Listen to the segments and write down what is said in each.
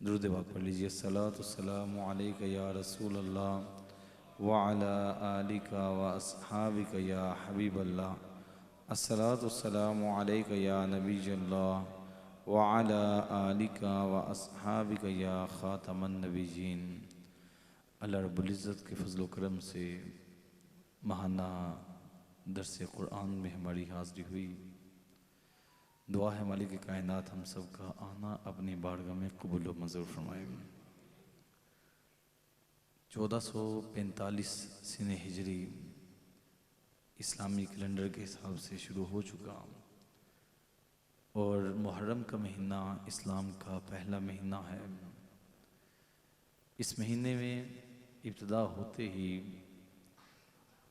दुरूद पाक पढ़ लीजिए। सलातुस्सलामु अलैका या रसूल अल्लाह व अला आलिका व अस्हाबिका या हबीब अल्लाह। अस्सलातुस्सलामु अलैका या नबी अल्लाह व अला आलिका व अस्हाबिका या खातमन नबीयीन। अल्लाह रब्बुल इज़्ज़त के फज़ल व करम से महाना दरस कुरान में हमारी हाज़िरी हुई। दुआ है मालिक कायनात हम सब का आना अपनी बारगाह में कबूल व मंजूर फरमाए। 1445 सिने हिजरी इस्लामी कैलेंडर के हिसाब से शुरू हो चुका और मुहर्रम का महीना इस्लाम का पहला महीना है। इस महीने में इब्तिदा होते ही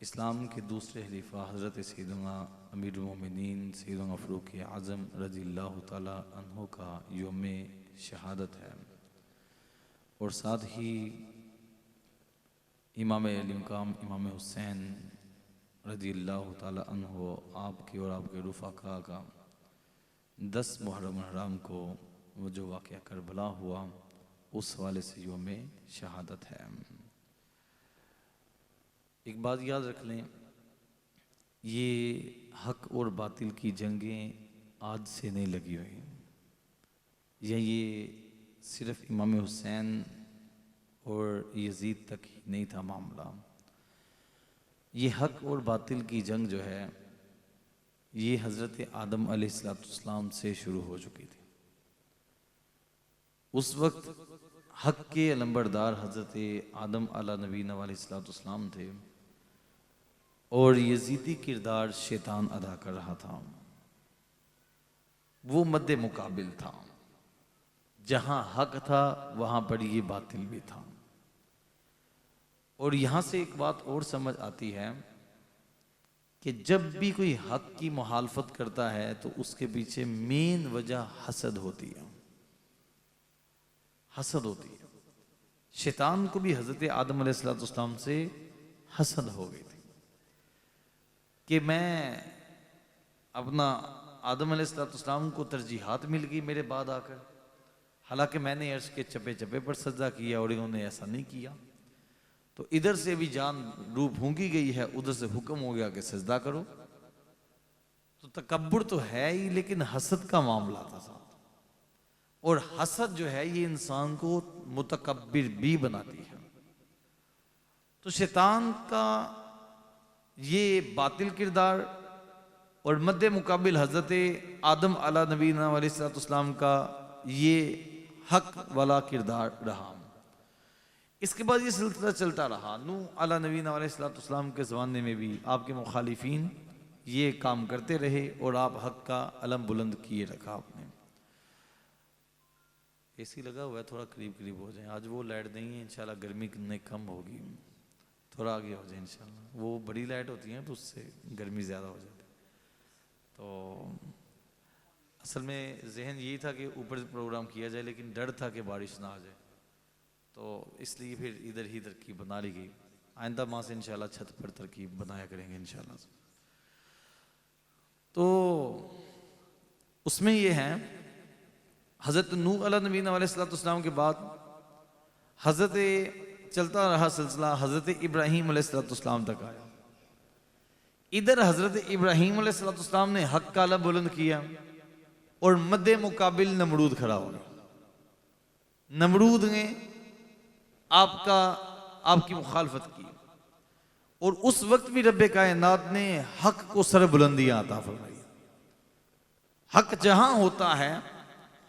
इस्लाम के दूसरे खलीफा हज़रत सैयदना अमीरुल मोमिनीन सैयदना फ़ारूक आज़म रज़ियल्लाहु ताला अन्हु का यौम शहादत है और साथ ही इमाम अली मकाम इमाम हुसैन रज़ियल्लाहु ताला अन्हु आपके और आपके रफ़ाक़ा का 10 मुहर्रम हराम को वो जो वाक़या करबला हुआ उस हवाले से यौम शहादत है। एक बात याद रख लें, ये हक और बातिल की जंगें आज से नहीं लगी हुई, या ये सिर्फ इमाम हुसैन और यजीद तक ही नहीं था मामला। ये हक और बातिल की जंग जो है ये हज़रत आदम अलैहिस्सलाम से शुरू हो चुकी थी। उस वक्त हक के अलंबरदार हज़रत आदम अला नबीना अलैहिस्सलाम थे और यजीदी किरदार शैतान अदा कर रहा था। वो मद्दे मुकाबिल था, जहां हक था वहां पर ये बातिल भी था। और यहां से एक बात और समझ आती है कि जब भी कोई हक की मुखालफत करता है तो उसके पीछे मेन वजह हसद होती है। हसद होती है। शैतान को भी हजरत आदम अलैहिस्सलाम से हसद हो गई थी कि मैं अपना आदम अलैहिस्सलाम को तरजीहात मिल गई मेरे बाद आकर, हालांकि मैंने अर्श के चप्पे चप्पे पर सजदा किया और इन्होंने ऐसा नहीं किया। तो इधर से भी जान रूप फूंकी गई है, उधर से हुक्म हो गया कि सजदा करो। तो तकब्बुर तो है ही, लेकिन हसद का मामला था साथ। और हसद जो है ये इंसान को मुतकब्बिर भी बनाती है। तो शैतान का ये बातिल किरदार और मद्दे मुकाबिल हज़रत आदम अला नबीना अलैहिस्सलाम का ये हक वाला किरदार रहा। इसके बाद ये सिलसिला चलता रहा। नूह अला नबीना अलैहिस्सलाम के ज़माने में भी आपके मुखालिफिन ये काम करते रहे और आप हक का अलम बुलंद किए रखा आपने। एसी लगा हुआ है, थोड़ा करीब करीब हो जाए। आज वो लाइट नहीं है, इंशाल्लाह गर्मी कितने कम होगी, थोड़ा आगे हो जाए इंशाल्लाह। वो बड़ी लाइट होती है तो उससे गर्मी ज़्यादा हो जाती है। तो असल में जहन यही था कि ऊपर प्रोग्राम किया जाए, लेकिन डर था कि बारिश ना आ जाए, तो इसलिए फिर इधर ही तरकीब बना ली गई। आइंदा माह से इंशाल्लाह छत पर तरकीब बनाया करेंगे इंशाल्लाह। तो उसमें ये है हज़रत नूह अला नबीना अलैहिस्सलाम के बाद हज़रत चलता रहा सिलसिला हज़रत इब्राहीम अलैहिस्सलाम तक आया। इधर हज़रत इब्राहीम अलैहिस्सलाम ने हक का अलम बुलंद किया और मद्दे मुकाबिल नमरूद खड़ा हो गया। नमरूद ने आपकी मुखालफत की और उस वक्त भी रब्बे कायनात ने हक को सर बुलंदियां अता फरमाई। हक जहां होता है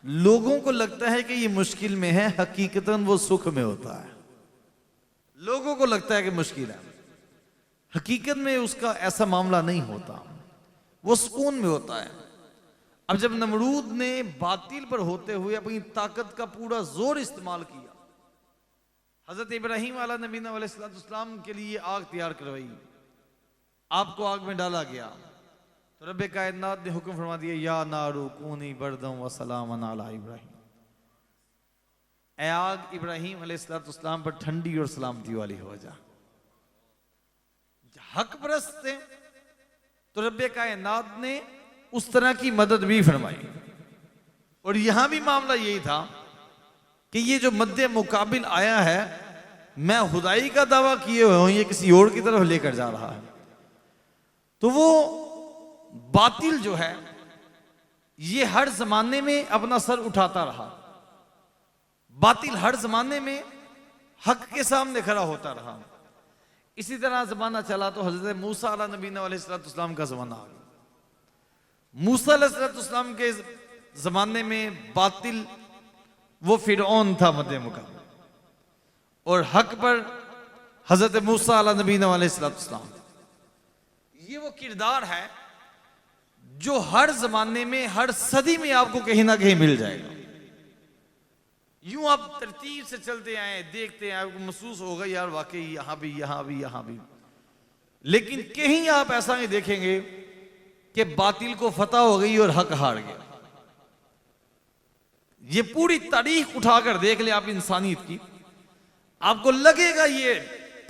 लोगों को लगता है कि ये मुश्किल में है, हकीकतन वो सुख में होता है। लोगों को लगता है कि मुश्किल है, हकीकत में उसका ऐसा मामला नहीं होता, वो सुकून में होता है। अब जब नमरूद ने बातिल पर होते हुए अपनी ताकत का पूरा जोर इस्तेमाल किया, हजरत इब्राहीम अला नबीना अलैहिस्सलाम के लिए आग तैयार करवाई, आपको आग में डाला गया, तो रब्बे कायनात ने हुक्म फरमा दिया या नारू कूनी बरदम व सलामन अला इब्राहीम। ए आग इब्राहीम अलैहिस्सलाम पर ठंडी और सलामती वाली हो जा। हक परस्त थे तो रब्बे कायनात ने उस तरह की मदद भी फरमाई। और यहां भी मामला यही था कि ये जो मद्दे मुकाबिल आया है, मैं खुदाई का दावा किए हुए हूं, ये किसी और की तरफ लेकर जा रहा है। तो वो बातिल जो है ये हर जमाने में अपना सर उठाता रहा, बातिल हर जमाने में हक के सामने खड़ा होता रहा। इसी तरह जमाना चला तो हजरत मूसा अलैहिस्सलाम का जमाना आ गया। मूसा अलैहिस्सलाम के जमाने में बातिल वो फिरौन था मध्य मुकाबला, और हक पर हजरत मूसा अलैहिस्सलाम। ये वो किरदार है जो हर जमाने में, हर सदी में आपको कहीं ना कहीं मिल जाएगा। यूं आप तरतीब से चलते आए, देखते आए, आपको महसूस होगा यार वाकई यहां भी, यहां भी, यहां भी। लेकिन कहीं आप ऐसा नहीं देखेंगे कि बातिल को फतह हो गई और हक हार गया। ये पूरी तारीख उठाकर देख ले आप इंसानियत की, आपको लगेगा, ये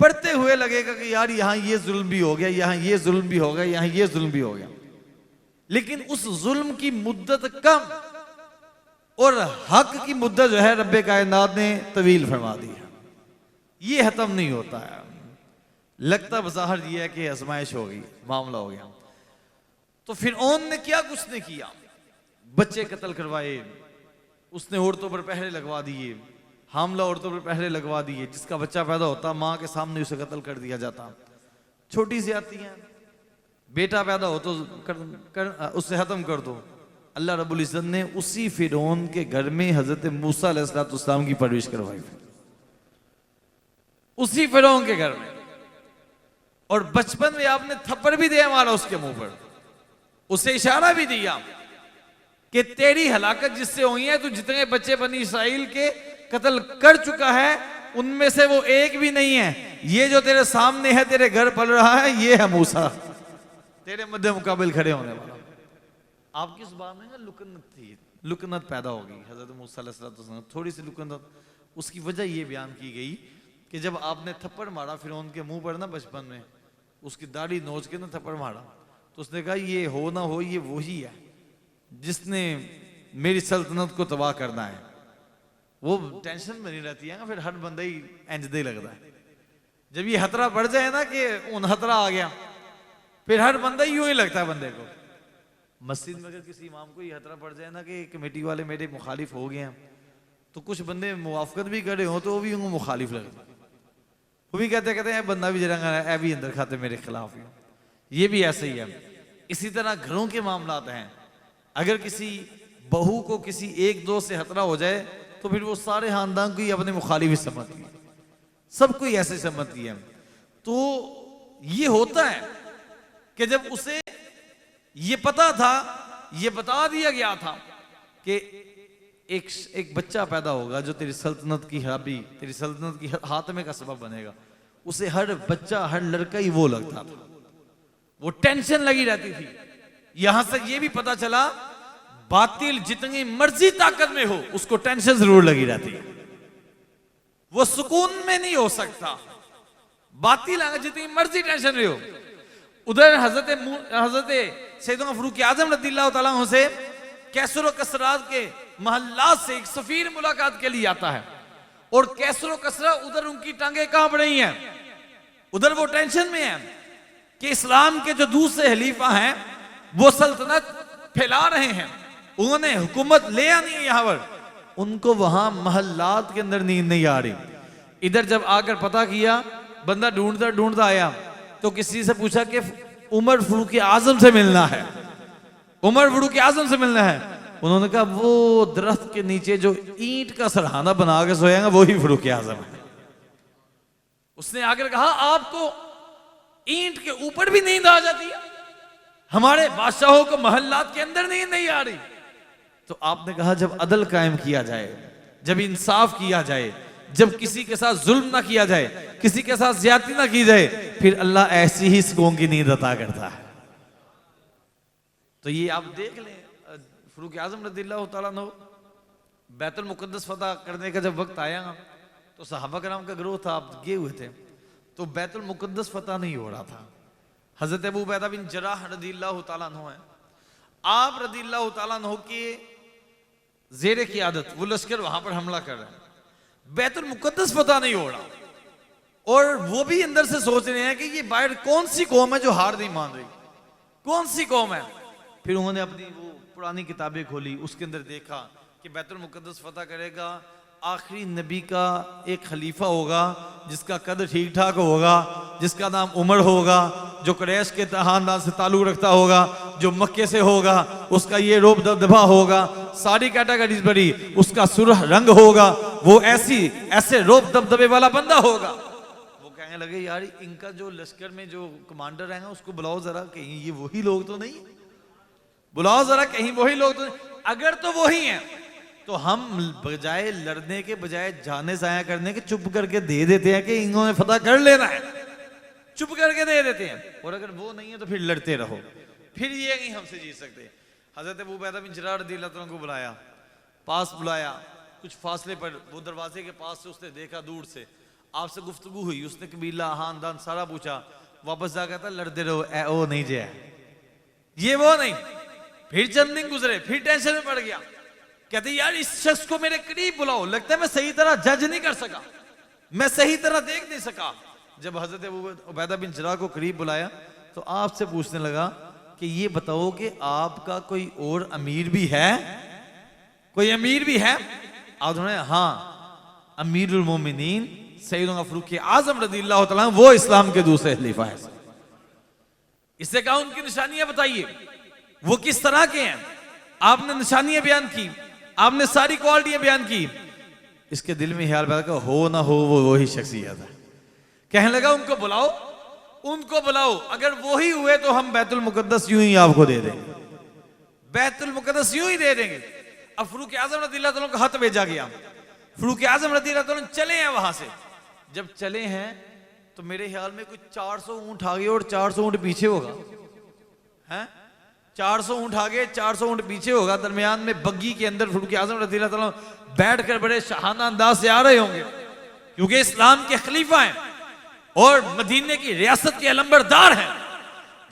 पढ़ते हुए लगेगा कि यार यहां ये जुल्म भी हो गया, यहां ये जुल्म भी हो गया, यहां ये जुल्म भी हो गया। लेकिन उस जुल्म की मुद्दत कम और हक की मुद्दत जो है रब्बे कायनात ने तवील फरमा दी है। ये खत्म नहीं होता है। लगता बज़ाहिर ये है कि आजमाइश हो गई, मामला हो गया। तो फिरौन ने क्या कुछ नहीं किया, बच्चे कत्ल करवाए, उसने औरतों पर पहरे लगवा दिए, हामला औरतों पर पहरे लगवा दिए, जिसका बच्चा पैदा होता माँ के सामने उसे कत्ल कर दिया जाता। छोटी सी आती है, बेटा पैदा हो तो उससे खत्म कर दो। अल्लाह रब्बुल इज़्ज़त ने उसी फिरौन के घर में हजरत मूसा अलैहिस्सलाम की परवरिश करवाई, उसी फिरौन के घर में। और बचपन में आपने थप्पड़ भी दिया मारा उसके मुंह पर, उसे इशारा भी दिया कि तेरी हलाकत जिससे हुई है, तू जितने बच्चे बनी इसराइल के कत्ल कर चुका है उनमें से वो एक भी नहीं है। ये जो तेरे सामने है, तेरे घर पल रहा है, ये है मूसा, तेरे मध्य मुकाबिल खड़े होने वाला। आपकी जुबान में ना लुकनत थी, लुकनत पैदा होगी हजरत मूसा अलैहिस्सलाम, थोड़ी सी लुकनत। उसकी वजह ये बयान की गई कि जब आपने थप्पड़ मारा फिरौन के मुंह पर ना बचपन में, उसकी दाढ़ी नोच के ना थप्पड़ मारा, तो उसने कहा ये हो ना हो ये वही है जिसने मेरी सल्तनत को तबाह करना है। वो टेंशन में नहीं रहती है ना, फिर हर बंदा ही इंजदे लगता है। जब ये खतरा बढ़ जाए ना कि उन खतरा आ गया, फिर हर बंदा यूं ही लगता है बंदे को। मस्जिद में अगर किसी इमाम को ये खतरा पड़ जाए ना कि कमेटी वाले मेरे मुखालिफ हो गए हैं, तो कुछ बंदे मुवाफकत भी करे हो तो वो भी उनको मुखालिफ लगते, वो भी कहते हैं बंदा भी जरा है भी अंदर खाते मेरे खिलाफ ही। ये भी ऐसे ही है। इसी तरह घरों के मामलात हैं, अगर किसी बहू को किसी एक दो से खतरा हो जाए तो फिर वो सारे खानदान को ही अपने मुखालिफ ही समझती है, सबको ही ऐसे समझती है। तो ये होता है कि जब उसे ये पता था, ये बता दिया गया था कि एक बच्चा पैदा होगा जो तेरी सल्तनत की हाबी, तेरी सल्तनत की हातमे का सबब बनेगा, उसे हर बच्चा, हर लड़का ही वो लगता था, वो टेंशन लगी रहती थी। यहां से ये भी पता चला बातिल जितनी मर्जी ताकत में हो उसको टेंशन जरूर लगी रहती है, वो सुकून में नहीं हो सकता। बातिल अगर जितनी मर्जी टेंशन में हो, उधर हजरत सैयदना फारूक आजम रज़ियल्लाहु ताला अन्हु से कैसर कसरात के महल्लात से एक सफीर मुलाकात के लिए आता है, और कैसर कसरा उधर उनकी टांगे कांप रही हैं, उधर वो टेंशन में है कि इस्लाम के जो दूसरे खलीफा हैं वो सल्तनत फैला रहे हैं, उन्होंने हुकूमत ले आनी है यहाँ पर, उनको वहां महल्लात के अंदर नींद नहीं आ रही। इधर जब आकर पता किया, बंदा ढूंढता ढूंढता आया तो किसी से पूछा कि उमर फारूक आजम से मिलना है, उमर फारूक आजम से मिलना है। उन्होंने कहा वो दरख्त के नीचे जो ईंट का सरहाना बना के सोएगा वही फारूक आजम है। उसने आकर कहा आपको ईंट के ऊपर भी नींद आ जाती है, हमारे बादशाहों को महल्लात के अंदर नींद नहीं आ रही। तो आपने कहा जब अदल कायम किया जाए, जब इंसाफ किया जाए, जब किसी के साथ जुल्म ना किया जाए, किसी के साथ ज्यादती ना की जाए, फिर अल्लाह ऐसी ही सुकून की नींद अता करता है। तो ये आप देख लें, फारूक आजम रज़ियल्लाहु ताला अन्हु बैतुल मुक़द्दस फतह करने का जब वक्त आया तो सहाबा कराम का ग्रोह था, आप गए हुए थे, तो बैतुल मुक़द्दस फतह नहीं हो रहा था। हजरत अबू उबैदा बिन जर्राह रज़ियल्लाहु ताला अन्हु है, आप रज़ियल्लाहु ताला अन्हु के ज़ेरे की आदत वो लश्कर वहां पर हमला कर रहे हैं। बैतुल मुकद्दस पता नहीं हो रहा, और वो भी अंदर से सोच रहे हैं कि ये बाहर कौन सी कौम है जो हार नहीं मान रही, कौन सी कौम है। फिर उन्होंने अपनी वो पुरानी किताबें खोली, उसके अंदर देखा कि बैतुल मुकद्दस फतह करेगा आखिरी नबी का एक खलीफा होगा जिसका कद ठीक ठाक होगा, जिसका नाम उमर होगा, जो कुरैश के खानदान से ताल्लुक रखता होगा, जो मक्के से होगा, उसका ये रोब दबदबा होगा, सारी कैटेगरीज बड़ी, उसका सुरह रंग होगा, वो ऐसे रोब दबदबे वाला बंदा होगा। वो कहने लगे यार इनका जो लश्कर में जो कमांडर है उसको बुलाओ जरा, कहीं ये वही लोग तो नहीं, बुलाओ जरा कहीं वही लोग तो नहीं। अगर तो वही हैं तो हम बजाय लड़ने के, बजाय जाने जाया करने के, चुप करके दे देते हैं कि इन्होंने फतह कर लेना है, चुप करके दे देते हैं। और अगर वो नहीं है तो फिर लड़ते रहो, फिर ये नहीं हमसे जीत सकते। हजरत अबू उबैदा बिन जर्राह रज़ियल्लाहु अन्हु को बुलाया, पास बुलाया, कुछ फासले पर वो दरवाजे के पास से उसने देखा दूर से, आपसे गुफ्तगू हुई, उसने कबीला खानदान सारा पूछा, वापस जा कहता लड़ते रहो, ओ नहीं जे ये वो नहीं। फिर चंद दिन गुजरे, फिर टेंशन में पड़ गया, कहते यार इस शख्स को मेरे करीब बुलाओ, लगता है मैं सही तरह जज नहीं कर सका, मैं सही तरह देख नहीं सका। जब हजरत अबू उबैदा बिन जर्राह को करीब बुलाया तो आपसे पूछने लगा कि ये बताओ कि आपका कोई और अमीर भी है, कोई अमीर भी है? आप उन्होंने हाँ, अमीरुल मोमिनीन सैयदना फारूक आजम रज़ियल्लाहु तआला वो इस्लाम के दूसरे खलीफा है। इससे कहा उनकी निशानियां बताइए, वो किस तरह के हैं। आपने निशानियां बयान की, आपने सारी क्वालिटियां बयान की। इसके दिल में ख्याल पैदा कर, हो ना हो वो वही शख्सियत है। कहने लगा उनको बुलाओ, उनको बुलाओ, अगर वही हुए तो हम बैतुल मुकद्दस यूं ही आपको दे देंगे, बैतुल मुकद्दस यूं ही दे देंगे। अब फारूक आजम रज़ियल्लाहु अन्हु का खत भेजा गया, फारूक आजम रज़ियल्लाहु अन्हु चले हैं वहां से। जब चले हैं तो मेरे ख्याल में कुछ 400 ऊंट आगे और 400 ऊंट पीछे होगा, हैं 400 ऊंट आगे 400 ऊंट पीछे होगा। दरमियान में बग्गी के अंदर फारूक आजम रज़ियल्लाहु अन्हु बैठकर बड़े शाहाना अंदाज से आ रहे होंगे, क्योंकि इस्लाम के खलीफा हैं और मदीने की रियासत के अलंबरदार हैं,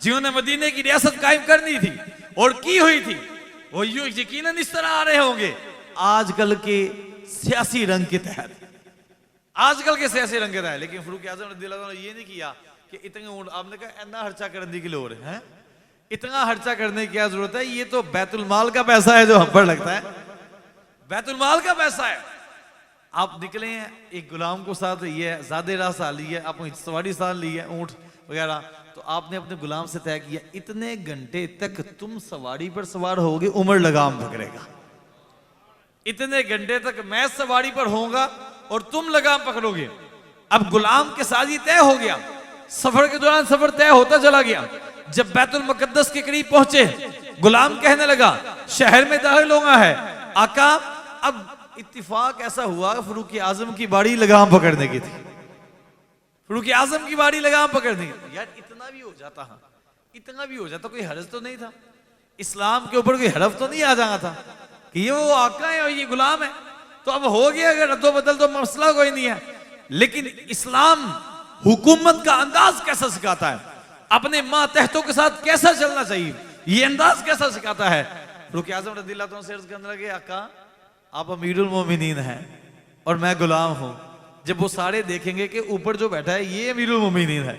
जिन्होंने मदीने की रियासत कायम करनी थी और की हुई थी। वो यकीनन इस तरह आ रहे होंगे आजकल के सियासी रंग के तहत, आजकल के सियासी रंग के तहत। लेकिन फारूक आजम रज़ियल्लाहु अन्हु ये नहीं किया कि इतने ऊंट, आपने कहा इतना खर्चा करने की लोड़ है, इतना खर्चा करने की क्या जरूरत है, ये तो बैतुल माल का पैसा है जो हम पर लगता है, बैतुल माल का पैसा है। आप निकले हैं एक गुलाम को साथ, ये ज़ादे राह साल ली है, आपको सवारी साल ली है ऊंट वगैरह, तो आपने अपने गुलाम से तय किया इतने घंटे तक तुम सवारी पर सवार होगे, उमर लगाम पकड़ेगा, इतने घंटे तक मैं सवारी पर होऊंगा और तुम लगाम पकड़ोगे। अब गुलाम के साथ ही तय हो गया, सफर के दौरान सफर तय होता चला गया। जब बैतुल मुकद्दस के करीब पहुंचे, गुलाम कहने लगा शहर में दाखिल होना है आका। अब इत्तिफाक ऐसा हुआ फारूक आजम की बारी लगाम पकड़ने की थी, फारूक आजम की बारी लगाम पकड़ने की। यार इतना भी हो जाता, हाँ इतना भी हो जाता, कोई हर्ज तो नहीं था, इस्लाम के ऊपर कोई हरफ तो नहीं आ जाना था कि ये वो आका है और ये गुलाम है। तो अब हो गया, अगर रद्दो बदल तो मसला कोई नहीं है। लेकिन इस्लाम हुकूमत का अंदाज कैसा सिखाता है, अपने मातहतों के साथ कैसा चलना चाहिए, ये अंदाज कैसा सिखाता है। फारूक आजम रज़ियल्लाहु अन्हु से अर्ज करने लगे आका आप अमीरुल मोमिनीन हैं और मैं गुलाम हूं। जब वो सारे देखेंगे कि ऊपर जो बैठा है ये अमीरुल मोमिनीन है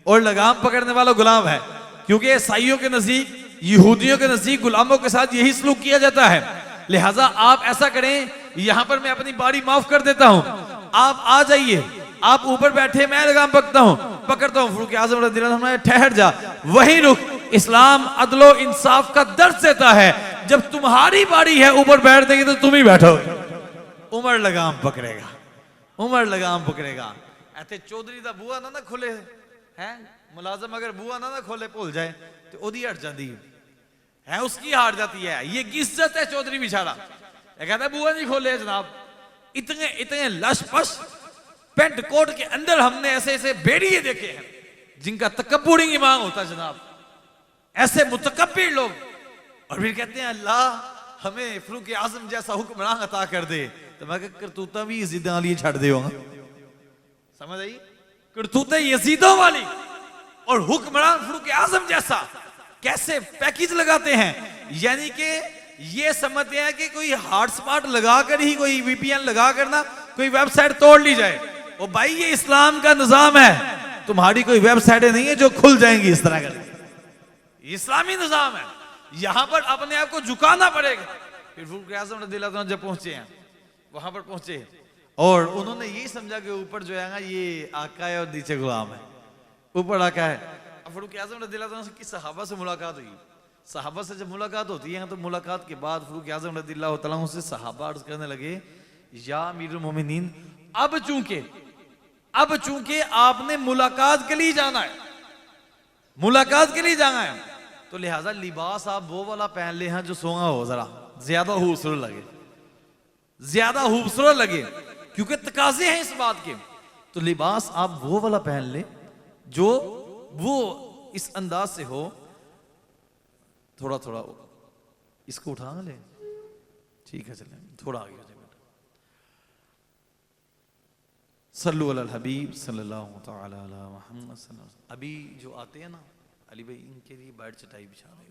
और लगाम पकड़ने वाला गुलाम है, क्योंकि ईसाइयों के नजदीक, यहूदियों के नजदीक गुलामों के साथ यही सलूक किया जाता है। लिहाजा आप ऐसा करें, यहां पर मैं अपनी बारी माफ कर देता हूं, आप आ जाइए, आप ऊपर बैठे, मैं लगाम पकड़ता हूं। फारूक आजम रज़ियल्लाहु अन्हु ठहर जा, वहीं रुक, इस्लाम अदलो इंसाफ का दर्ज देता है, जब तुम्हारी बारी है ऊपर बैठने की तो तुम ही बैठोगे, उमर लगाम पकड़ेगा, उमर लगाम पकड़ेगा। ऐसे चौधरी का बुआ ना खुले है, मुलाजम अगर बुआ ना खोले भूल जाए तो ओदी हट जाती है, उसकी हार जाती है। ये इज्जत है चौधरी बिचारा, कहता बुआ नहीं खोले जनाब। इतने इतने लशपश पेंट कोट के अंदर हमने ऐसे ऐसे बेड़िए देखे हैं जिनका तकब्बुरी ईमान होता है जनाब, ऐसे मुतकब्बिर लोग। और फिर कहते हैं अल्लाह हमें फारूक आजम जैसा हुक्मरान अता कर दे। तो मैं करतूता भी यजीदां वाली छड़ दे, समझ आई, करतूते यजीदों वाली और हुक्मरान फारूक आजम जैसा कैसे पैकेज लगाते हैं। यानी कि ये समझते हैं कि कोई हॉटस्पॉट लगाकर ही, कोई वीपीएन लगा कर ना कोई वेबसाइट तोड़ ली जाए, ओ भाई ये इस्लाम का निजाम है, तुम्हारी कोई वेबसाइटें नहीं है जो खुल जाएंगी इस तरह करके। इस्लामी निजाम है, यहां पर अपने आप को झुकाना पड़ेगा। फिर फारूक आज़म रज़ियल्लाहु अन्हु जब पहुंचे हैं, वहां पर पहुंचे और उन्होंने यही समझा कि ऊपर जो है ना ये आका है और नीचे गुलाम है, ऊपर आका है। अब फारूक आज़म रज़ियल्लाहु अन्हु की सहाबा से मुलाकात हुई। सहाबा से जब मुलाकात होती है तो मुलाकात के बाद फारूक आज़म रज़ियल्लाहु तआला अन्हु से सहाबा अर्ज करने लगे, या अमीरुल मोमिनीन, अब चूंकि आपने मुलाकात के लिए जाना है, मुलाकात के लिए जाना है, तो लिहाजा लिबास आप वो वाला पहन ले हैं जो सोना हो, जरा ज्यादा खूबसूरत लगे, ज्यादा खूबसूरत लगे, क्योंकि तकाजे हैं इस बात के। तो लिबास आप वो वाला पहन ले जो वो इस अंदाज से हो। थोड़ा थोड़ा इसको उठा ले, ठीक है, चले थोड़ा आगे हो जाए बेटा। सल्लु अलल हबीब सल्लल्लाहु तआला अला मुहम्मद सल्लल्लाहु अलैहि वसल्लम। अभी जो आते हैं ना अली भाई, इनके लिए बैठ चटाई बिछा दे,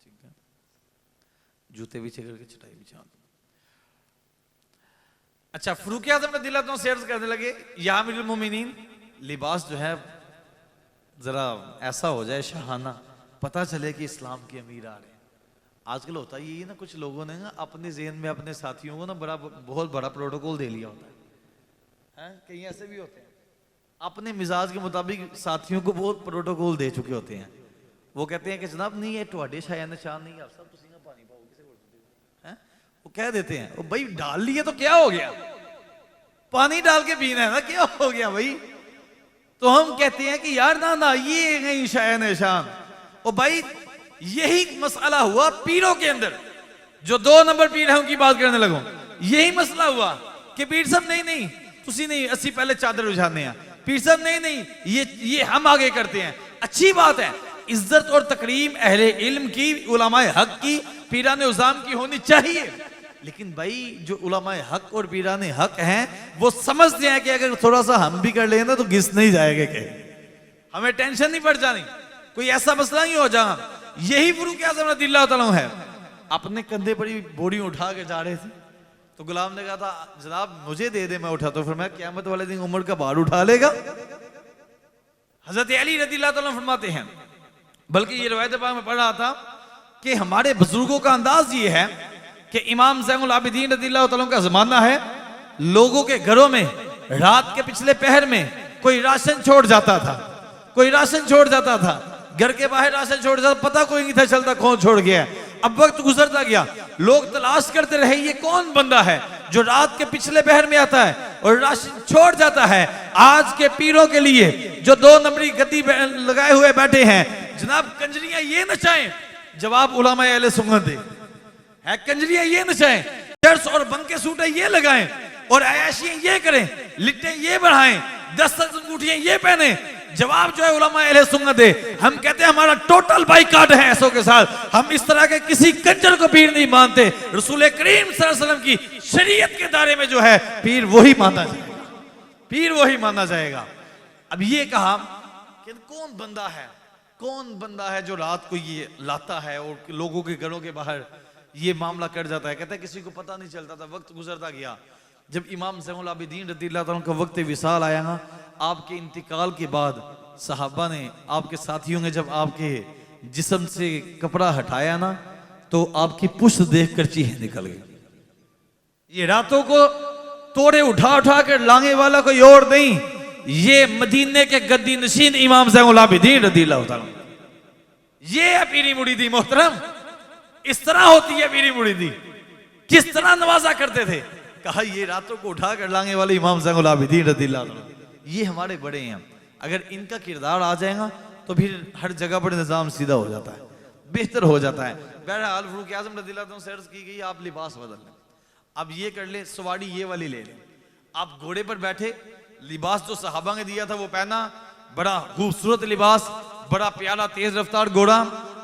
ठीक है, जूते पीछे करके चटाई बिछा दो। अच्छा, फारूक आज़म रज़ियल्लाहु अन्हु शेयर करने लगे, या अमीरुल मोमिनीन, लिबास जो है जरा ऐसा हो जाए शाहाना, पता चले कि इस्लाम के अमीर आ रहे हैं। आजकल होता यही ना, कुछ लोगों ने ना अपने ज़हन में अपने साथियों को ना बहुत बड़ा प्रोटोकॉल दे लिया होता है, कहीं ऐसे भी होते हैं, अपने मिजाज के मुताबिक साथियों को बहुत प्रोटोकॉल दे चुके होते हैं। वो कहते हैं कि जनाब नहीं, ये टुहाडे शाया निशान नहीं, आप सब तुसी ना पानी पाओ किसे बोलते हैं, वो कह देते हैं, वो भाई डाल लिए तो क्या हो गया, पानी डाल के पीना है ना, क्या हो गया भाई। तो हम कहते हैं कि यार ना ना, ये नहीं शाया निशान। ओ भाई यही मसला हुआ पीरों के अंदर, जो 2 नंबर पीर है उनकी बात करने लगो, यही मसला हुआ कि पीर साहब नहीं तुसी नहीं, असी पहले चादर उछाने हैं, पीर साहब नहीं ये हम आगे करते हैं। अच्छी बात है, इज्जत और तकरीम अहले इल्म की, उलमाए हक की, पीराने उज़ाम की होनी चाहिए, लेकिन भाई जो उलमाए हक और पीराने हक हैं वो समझते हैं कि अगर थोड़ा सा हम भी कर लें ना तो घिस नहीं जाएगा, कि हमें टेंशन नहीं पड़ जानी, कोई ऐसा मसला नहीं हो जाना। यही फारूक आज़म रज़ियल्लाहु तआला अन्हु है, अपने कंधे पर ही बोरी उठा के जा रहे थे, तो गुलाम ने कहा था जनाब मुझे दे दे, मैं उठाता हूं। फरमाया क़यामत वाले दिन उम्र का भार उठा लेगा। हजरत अली रज़ियल्लाहु तआला अन्हु फरमाते हैं, बल्कि ये रवायत पाक में पढ़ रहा था कि हमारे बुजुर्गों का अंदाज ये है कि इमाम ज़ैनुल आबिदीन रज़ियल्लाहु तआला अन्हु का जमाना है, लोगों के घरों में रात के पिछले पहर में कोई राशन छोड़ जाता था, कोई राशन छोड़ जाता था, घर के बाहर राशन छोड़ जाता, पता कोई नहीं था चलता कौन छोड़ गया। अब वक्त गुजरता गया, लोग तलाश करते रहे ये कौन बंदा है जो रात के पिछले पहर में आता है और राशन छोड़ जाता है। आज के पीरों के लिए जो 2 नंबरी गद्दी लगाए हुए बैठे हैं, जनाब कंजरियां ये नचाएं, जवाब उलमाए अहले सुन्नत दे है, कंजरियां ये नचाएं, चर्च और बंके सूटे ये लगाएं और अयाशियां ये करें, लिट्टे ये बढ़ाएं, 10 अंगूठियां ये पहने, जवाब जो है उलमा अहले सुन्नत दे। हम कहते हैं हमारा टोटल बाइकाट है ऐसों के साथ, हम इस तरह के किसी कंजर को पीर नहीं मानते। रसूल करीम सल्लल्लाहु अलैहि वसल्लम की शरीयत के दायरे में जो है पीर वही माना जाएगा, पीर वही माना जाएगा। अब ये कहा कि कौन बंदा है जो रात को ये लाता है और लोगों के घरों के बाहर ये मामला कर जाता है। कहता है किसी को पता नहीं चलता था, वक्त गुजरता गया, जब इमाम ज़ैनुल आबिदीन रज़ियल्लाहु तआला का वक्त विसाल आया ना, आपके इंतकाल के बाद सहाबा ने, आपके साथियों ने जब आपके जिस्म से कपड़ा हटाया ना, तो आपकी पुश्त देखकर चीखें निकल गई। ये रातों को तोड़े उठा उठा कर लाने वाला कोई और नहीं, ये मदीने के गद्दी नशीन इमाम ज़ैनुल आबिदीन रज़ियल्लाहु तआला, ये है पीरी मुरीदी मोहतरम। इस तरह होती है पीरी मुरीदी, किस तरह नवाजा करते थे। कहा ये रातों को उठा कर लाने वाले इमाम ज़ैनुल आबिदीन रज़ियल्लाहु तआला, ये हमारे बड़े हैं। अगर इनका किरदार आ जाएगा तो फिर हर जगह पर निज़ाम सीधा हो जाता है, बेहतर हो जाता है। बहरहाल फारूक आज़म रज़ियल्लाहु तआला से अर्ज़ की गई आप लिबास बदल लें, अब ये कर ले, सवारी ये वाली ले लें, आप घोड़े पर बैठे, लिबास जो सहाबा ने दिया था वो पहना, बड़ा खूबसूरत लिबास, बड़ा प्यारा तेज रफ्तार घोड़ा,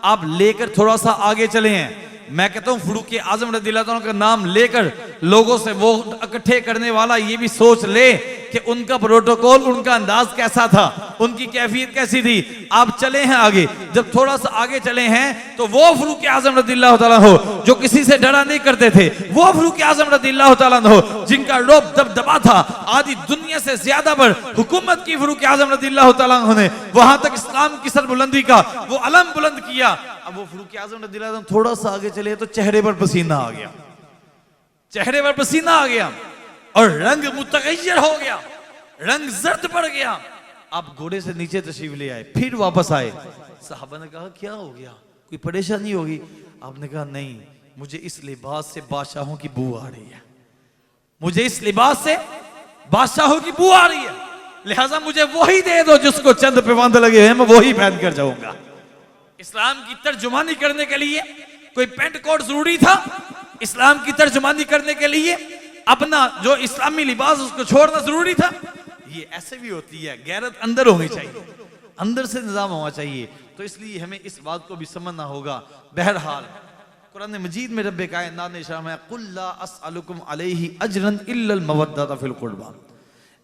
आप लेकर थोड़ा सा आगे चले हैं। मैं कहता हूँ फारूक आज़म रज़ियल्लाहु तआला का नाम लेकर लोगों से वो इकट्ठे करने वाला ये भी सोच ले कि उनका प्रोटोकॉल, उनका अंदाज कैसा था। उनकी कैफियत कैसी थी। आप चले हैं आगे, जब थोड़ा सा आगे चले हैं तो वो फारूक आजम रज़ियल्लाहु ताला हो जो किसी से डरा नहीं करते थे, वो फारूक आजम रज़ियल्लाहु ताला हो जिनका रोब दबदबा था, आधी दुनिया से ज्यादा पर हुकूमत की फारूक आजम रज़ियल्लाहु ताला ने वहां तक इस्लाम की सरबुलंदी का वो अलम बुलंद किया। अब वो फारूक आजम रज़ियल्लाहु ताला थोड़ा सा आगे चले तो चेहरे पर पसीना आ गया, चेहरे पर पसीना आ गया और रंग मुतगय्यर हो गया, रंग जर्द पड़ गया। आप घोड़े से नीचे तशरीफ ले आए, फिर वापस आए। साहबा ने कहा क्या हो गया, कोई परेशानी होगी? आपने कहा नहीं, मुझे इस लिबास से बादशाहों की बू आ रही है, मुझे इस लिबास से बादशाहों की बू आ रही है, लिहाजा मुझे वही दे दो जिसको चंद पैबंद लगे हैं, मैं वही पहन कर जाऊंगा। इस्लाम की तर्जुमानी करने के लिए कोई पेंट कोट जरूरी था? इस्लाम की तर्जुमानी करने के लिए अपना जो इस्लामी लिबास उसको छोड़ना जरूरी था? ये ऐसे भी होती है, गैरत अंदर होनी चाहिए, अंदर से निजाम होना चाहिए। तो इसलिए हमें इस बात को भी समझना होगा। बहरहाल कुरान मजीद में रब्बे कायनात ने इरशाद है कुल ला अस्अलुकुम अलैहि अजरन इल्लल मवद्दत फिल कुर्बा।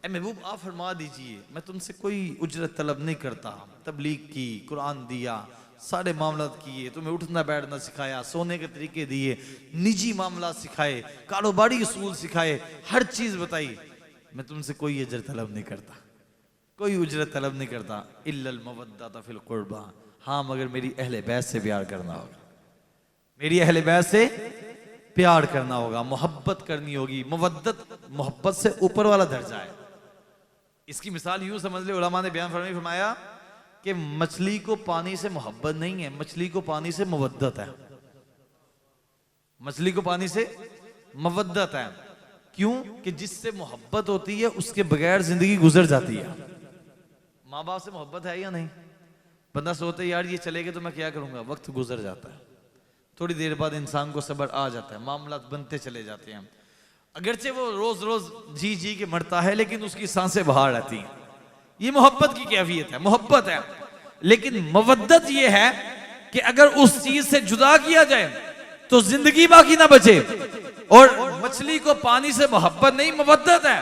ए महबूब आप फरमा दीजिए मैं तुमसे कोई उजरत तलब नहीं करता। तबलीग की, कुरान दिया, सारे मामलात किए, तुम्हें उठना बैठना सिखाया, सोने के तरीके दिए, निजी मामला सिखाए, कारोबारी उसूल सिखाए, हर चीज बताई, मैं तुमसे कोई अजर तलब नहीं करता, कोई उजरत तलब नहीं करता। इल्लल मवद्दत फिल कुर्बा, हाँ मगर मेरी अहले बैत से प्यार करना होगा, मेरी अहले बैत से प्यार करना होगा, मोहब्बत करनी होगी। मवद्दत मोहब्बत से ऊपर वाला दर्जा है। इसकी मिसाल यूं समझ ले, उलमा ने बयान फरमाया कि मछली को पानी से मोहब्बत नहीं है, मछली को पानी से मवद्दत है, मछली को पानी से मवद्दत है। क्यों? कि जिससे मोहब्बत होती है उसके बगैर जिंदगी गुजर जाती है। माँ बाप से मोहब्बत है या नहीं? बंदा सोचता है यार ये चले गए तो मैं क्या करूंगा, वक्त गुजर जाता है, थोड़ी देर बाद इंसान को सब्र आ जाता है, मामलात बनते चले जाते हैं। अगरचे वो रोज रोज जी जी के मरता है लेकिन उसकी सांसें बाहर रहती हैं। ये मोहब्बत की कैफियत है, मोहब्बत है। लेकिन मवद्दत ये है कि अगर उस चीज से जुदा किया जाए तो जिंदगी बाकी ना बचे। और मछली को पानी से मोहब्बत नहीं, मवद्दत है।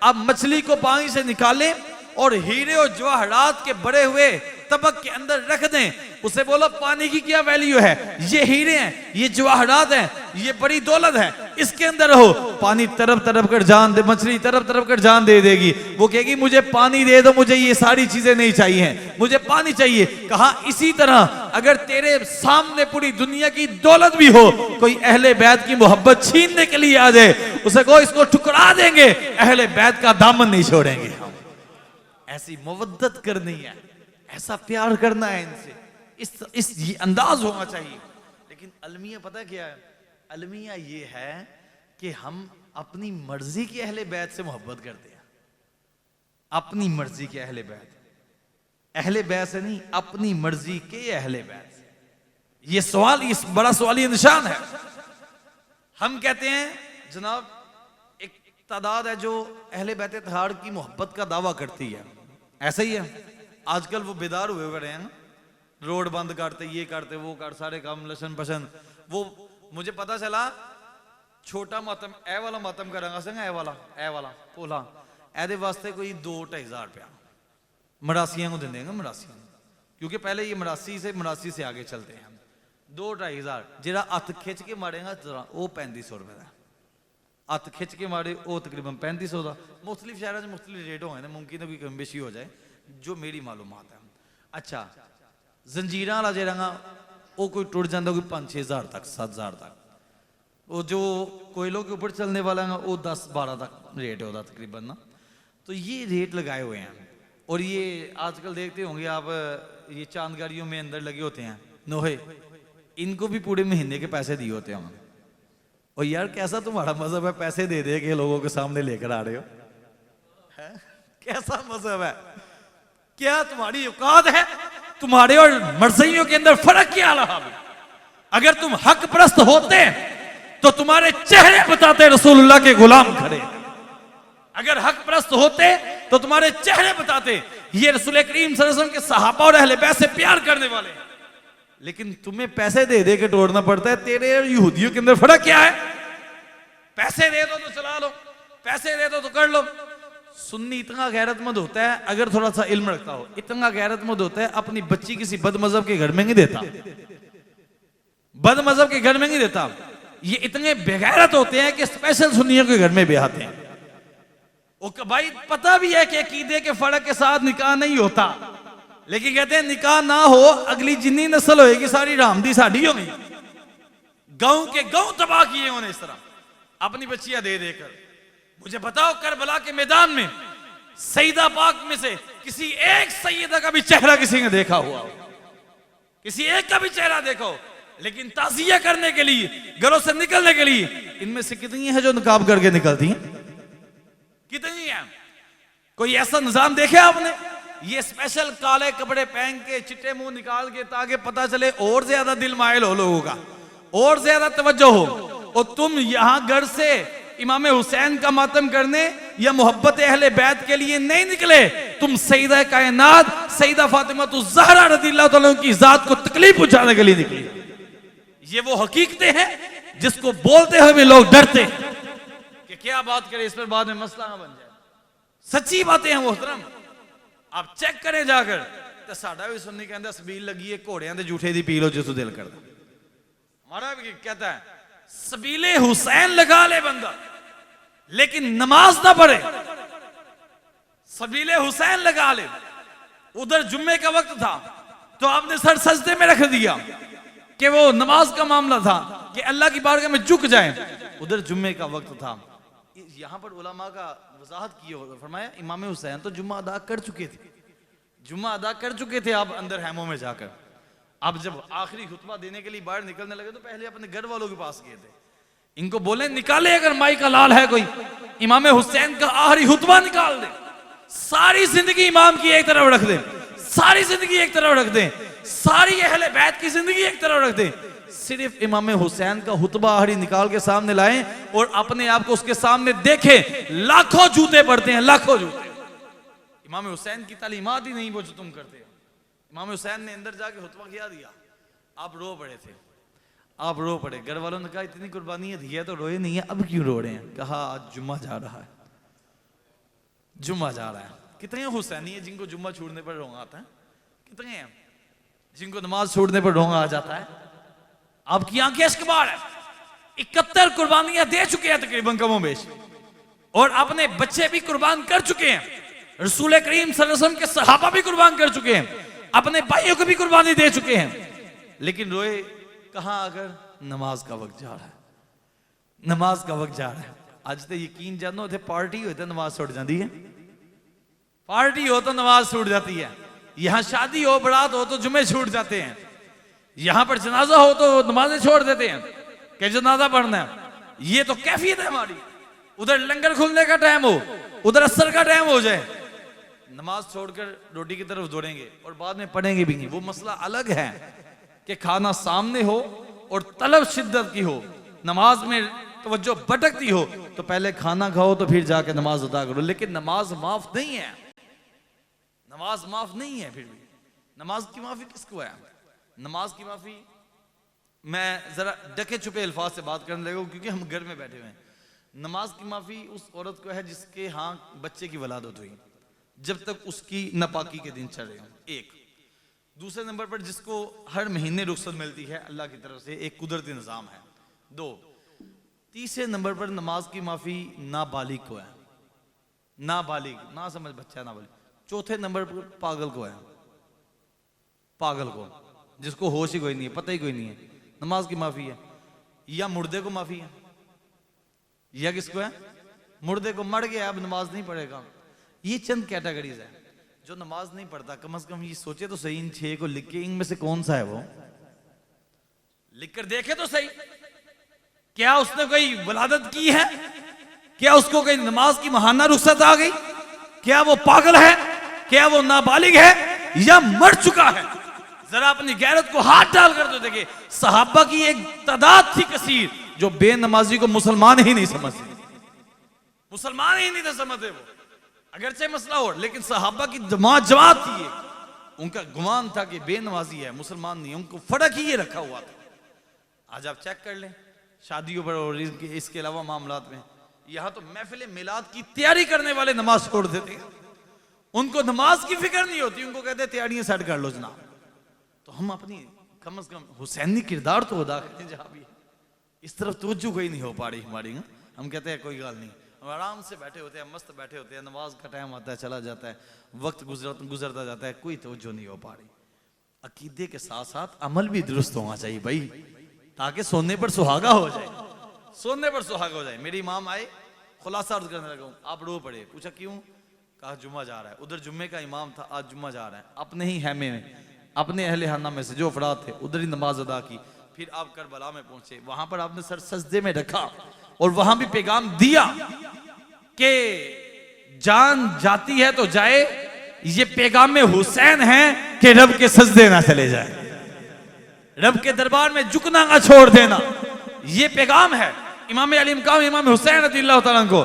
अब मछली को पानी से निकालें और हीरे और जवाहरात के बड़े हुए तबक के अंदर रख दें, उसे बोलो पानी की क्या वैल्यू है, ये हीरे हैं, ये जवाहरात हैं, ये बड़ी दौलत है, इसके अंदर रहो। पानी तरफ तरफ कर जान दे, मछली तरफ तरफ कर जान दे देगी। वो कहेगी मुझे पानी दे दो, मुझे ये सारी चीजें नहीं चाहिए, मुझे पानी चाहिए। कहा इसी तरह अगर तेरे सामने पूरी दुनिया की दौलत भी हो, कोई अहले बैत की मोहब्बत छीनने के लिए आ जाए, उसे कहो इसको ठुकरा देंगे, अहले बैत का दामन नहीं छोड़ेंगे। ऐसी मवद्दत करनी है, ऐसा प्यार करना है इनसे, इस ये अंदाज होना चाहिए। लेकिन अलमिया पता क्या है? अलमिया ये है कि हम अपनी मर्जी के अहले बैत से मोहब्बत करते हैं, अपनी मर्जी के अहले बैत, अहले बैत से नहीं, अपनी मर्जी के अहले बैत से। ये सवाल, इस बड़ा सवाली निशान है। हम कहते हैं जनाब एक तादाद है जो अहले बैत तहार की मोहब्बत का दावा करती है, ऐसा ही है। आजकल वो बेदार हुए हुए हैं ना, रोड बंद करते, ये करते, वो कर, सारे काम लसन पसंद। वो मुझे पता चला छोटा मातम, ए वाला मातम करांगा संग, ए वाला पोला एदे वास्ते कोई 2-2.5 रुपया मरासियां को दे देंगे, मरासियां, क्योंकि पहले ये मरासी से आगे चलते हैं। 2-2.5 जेड़ा हथ खिंच के मारेगा वो 3500 रुपए का, हथ खिंच के मारे वो तकरीबन 3500 का। मुख्तलिफ शहरों में मुख्तलिफ रेट होंगे, मुमकिन है कोई कम बेशी हो जाए, जो मेरी मालूमात है। अच्छा जंजीर वाला जेड़ा वो कोई टुट जाता कोई 5-6 तक, 7 तक। वो जो कोयलों के ऊपर चलने वाला है वो 10-12 तक रेट होता तकरीबन ना। तो ये रेट लगाए हुए हैं। और ये आजकल देखते होंगे आप, ये चांदगारियों में अंदर लगे होते हैं नोहे, इनको भी पूरे महीने के पैसे दिए होते हैं। और यार कैसा तुम्हारा मजहब है, पैसे दे दे के लोगों के सामने लेकर आ रहे हो, है? कैसा मजहब है? क्या तुम्हारी औकात है? तुम्हारे और मरज़इयों के अंदर फर्क क्या रहा? अगर तुम हक परस्त होते तो तुम्हारे चेहरे बताते रसूलुल्लाह के गुलाम खड़े। अगर हक परस्त होते तो तुम्हारे चेहरे बताते ये रसूल करीम सल्लल्लाहु अलैहि वसल्लम के सहाबा और अहले बैत से प्यार करने वाले। लेकिन तुम्हें पैसे दे दे के तोड़ना पड़ता है। तेरे और यहूदियों के अंदर फर्क क्या है? पैसे दे दो तो चला लो, पैसे दे दो तो कर लो। सुन्नी इतना गैरतमंद होता है अगर थोड़ा सा इल्म रखता हो, इतना गैरतमंद होता है अपनी बच्ची किसी बदमजहब के घर में नहीं देता, बदमजहब के घर में नहीं देता। ये इतने बेगैरत होते हैं कि स्पेशल सुन्नियों के घर में ब्याहते हैं। भाई पता भी है कि अकीदे के फर्क के साथ निकाह नहीं होता, लेकिन कहते हैं निकाह ना हो अगली जिन्नी नस्ल होएगी सारी रामदी साड़ी होगी। गांव के गांव तबाह किए उन्होंने इस तरह अपनी बच्चियां दे देकर। मुझे बताओ करबला के मैदान में सईदा पाक में से किसी एक सैयदा का भी चेहरा किसी ने देखा हुआ हो? किसी एक का भी चेहरा देखो। लेकिन ताजिया करने के लिए, घरों से निकलने के लिए, इनमें से कितनी है जो नकाब करके निकलती हैं? कितनी है? कोई ऐसा निजाम देखे आपने? ये स्पेशल काले कपड़े पहन के चिट्टे मुंह निकाल के ताकि पता चले और ज्यादा दिल मायल हो लोगों का, और ज्यादा तवज्जो हो। और तुम यहां घर से इमाम हुसैन का मातम करने या मोहब्बत अहले बैत के लिए नहीं निकले, तुम सईदा कायनात सईदा फातिमा ज़हरा रज़ियल्लाहु तआला की जात को तकलीफ पहुंचाने के लिए निकली। ये वो हकीकतें हैं जिसको बोलते हुए लोग डरते हैं कि क्या बात करें, इस पर बाद में मसला ना बन जाए। सच्ची बातें हैं मोहतरम, आप चेक करें जाकर। तो साडा भी सुन्नी कहता सबील लगी है घोड़ियां दे जूठे दी पी लो जिसको दिल करता। हमारा भी कहता है सबीले हुसैन लगा ले बंदा, लेकिन नमाज ना पढ़े। सबीले हुसैन लगा ले। उधर जुम्मे का वक्त था तो आपने सर सजदे में रख दिया कि वो नमाज का मामला था कि अल्लाह की बारगाह में झुक जाए। उधर जुम्मे का वक्त था। यहां पर उलमा का वजाहत की हो, फरमाया इमाम हुसैन तो जुम्मा अदा कर चुके थे, जुम्मा अदा कर चुके थे आप अंदर हैमों में जाकर। अब जब आखिरी खुतबा देने के लिए बाहर निकलने लगे तो पहले अपने घर वालों के पास गए थे। इनको बोले निकाले अगर माई का लाल है कोई, इमाम हुसैन का आखिरी खुतबा निकाल दे। सारी जिंदगी इमाम की एक तरफ रख दे, सारी जिंदगी एक तरफ रख दे, सारी अहले बैत की जिंदगी एक तरफ रख दे। सिर्फ इमाम हुसैन का खुतबा आखिरी निकाल के सामने लाएं और अपने आप को उसके सामने देखें। लाखों जूते पड़ते हैं, लाखों जूते। इमाम हुसैन की तालीमात ही नहीं वो जो तुम करते हो। इमाम हुसैन ने अंदर जाके खुतबा क्या दिया, आप रो पड़े थे, आप रो पड़े। घर वालों ने कहा इतनी कुर्बानी दी है तो रोए नहीं है, अब क्यों रो रहे हैं? कहा आज जुम्मा जा रहा है, जुम्मा जा रहा है। कितने हुसैनी है जिनको जुम्मा छोड़ने पर रोना आता है? कितने हैं जिनको नमाज छोड़ने पर रोना आ जाता है? आपकी आंखें इश्कबार है। 71 कुर्बानियां दे चुके हैं तकरीबन कमों बेश, और अपने बच्चे भी कुर्बान कर चुके हैं। रसूल करीम सल्लल्लाहु अलैहि वसल्लम के सहाबा भी कुर्बान कर चुके हैं, अपने भाइयों को भी कुर्बानी दे चुके हैं। लेकिन रोए कहां? अगर नमाज का वक्त जा रहा है, नमाज का वक्त जा रहा है। आज तो यकीन जानो थे पार्टी हो तो नमाज छूट जाती है, पार्टी हो तो नमाज छूट जाती है। यहां शादी हो, बारात हो तो जुमे छूट जाते हैं। यहां पर जनाजा हो तो नमाजें छोड़ देते हैं कि जनाजा पढ़ना है। ये तो कैफियत है हमारी। उधर लंगर खुलने का टाइम हो, उधर असर का टाइम हो जाए, नमाज छोड़कर रोटी की तरफ दौड़ेंगे और बाद में पढ़ेंगे भी नहीं। वो मसला अलग है कि खाना सामने हो और तलब शिद्दत की हो, नमाज में तवज्जो भटकती हो तो पहले खाना खाओ तो फिर जाके नमाज अदा करो। लेकिन नमाज माफ नहीं है, नमाज माफ नहीं है। फिर भी नमाज की माफी किसको है? नमाज की माफी, मैं जरा डके छुपे अल्फाज से बात करने लगा क्योंकि हम घर में बैठे हुए हैं। नमाज की माफी उस औरत को है जिसके हाँ बच्चे की वलादत हुई, जब तक उसकी नापाकी के दिन चल रहे हो। एक दूसरे नंबर पर जिसको हर महीने रुखसत मिलती है अल्लाह की तरफ से, एक कुदरती निज़ाम है। दो तीसरे नंबर पर नमाज की माफी नाबालिग को है, नाबालिग ना समझ बच्चा नाबालिग। चौथे नंबर पर पागल को है, पागल को जिसको होश ही कोई नहीं है, पता ही कोई नहीं है, नमाज की माफी है। या मुर्दे को माफी है, या किसको है? मुर्दे को, मर गया अब नमाज नहीं पढ़ेगा। ये चंद कैटेगरीज है जो नमाज नहीं पढ़ता। कम से कम ये सोचे तो सही, इन 6 को लिख के इनमें से कौन सा है वो, लिख कर देखे तो सही। क्या उसने कोई वलादत की है? क्या उसको कोई नमाज की महाना रुखसत आ गई? क्या वो पागल है? क्या वो नाबालिग है या मर चुका है? जरा अपनी गैरत को हाथ डालकर तो देखे। सहाबा की एक तादाद थी कसीर जो बेनमाजी को मुसलमान ही नहीं समझते, मुसलमान ही नहीं थे समझते वो, अगरचे मसला हो। लेकिन सहाबा की जमात थी, उनका गुमान था कि बेनमाजी है, मुसलमान नहीं। उनको फर्क ही ये रखा हुआ था। आज आप चेक कर लें शादियों पर और इसके अलावा मामलात में, यहां तो महफिल मिलाद की तैयारी करने वाले नमाज छोड़ देते हैं, उनको नमाज की फिक्र नहीं होती, उनको कहते तैयारियां सेट कर लो जनाब। तो हम अपनी कम से कम हुसैनी किरदार तो अदा करें जहां भी, इस तरफ तवज्जो कोई नहीं हो पा रही हमारी। हम कहते हैं कोई गल नहीं, हम आराम से बैठे होते हैं, मस्त बैठे होते हैं, नमाज का टाइम आता है चला जाता है, वक्त गुजरता जाता है, कोई तवज्जो नहीं हो पा रही। अकीदे के साथ साथ अमल भी दुरुस्त होना चाहिए भाई, ताकि सोने पर सुहागा हो जाए, सोने पर सुहागा हो जाए। मेरे इमाम आए, खुलासा अर्ज करने लगा, आप रो पड़े, पूछा क्यों, कहा जुम्मा जा रहा है, उधर जुम्मे का इमाम था, आज जुम्मा जा रहा है, अपने ही हैमे में अपने अहले खाना में से जो अफराद थे उधर ही नमाज अदा की। फिर आप करबला में पहुंचे, वहां पर आपने सर सजदे में रखा और वहां भी पैगाम दिया कि जान जाती है तो जाए, ये पैगाम में हुसैन है कि रब के सजदे ना चले जाए, रब के दरबार में झुकना ना छोड़ देना, ये पैगाम है इमाम अली मकाम इमाम हुसैन रज़ियल्लाहु तआला को।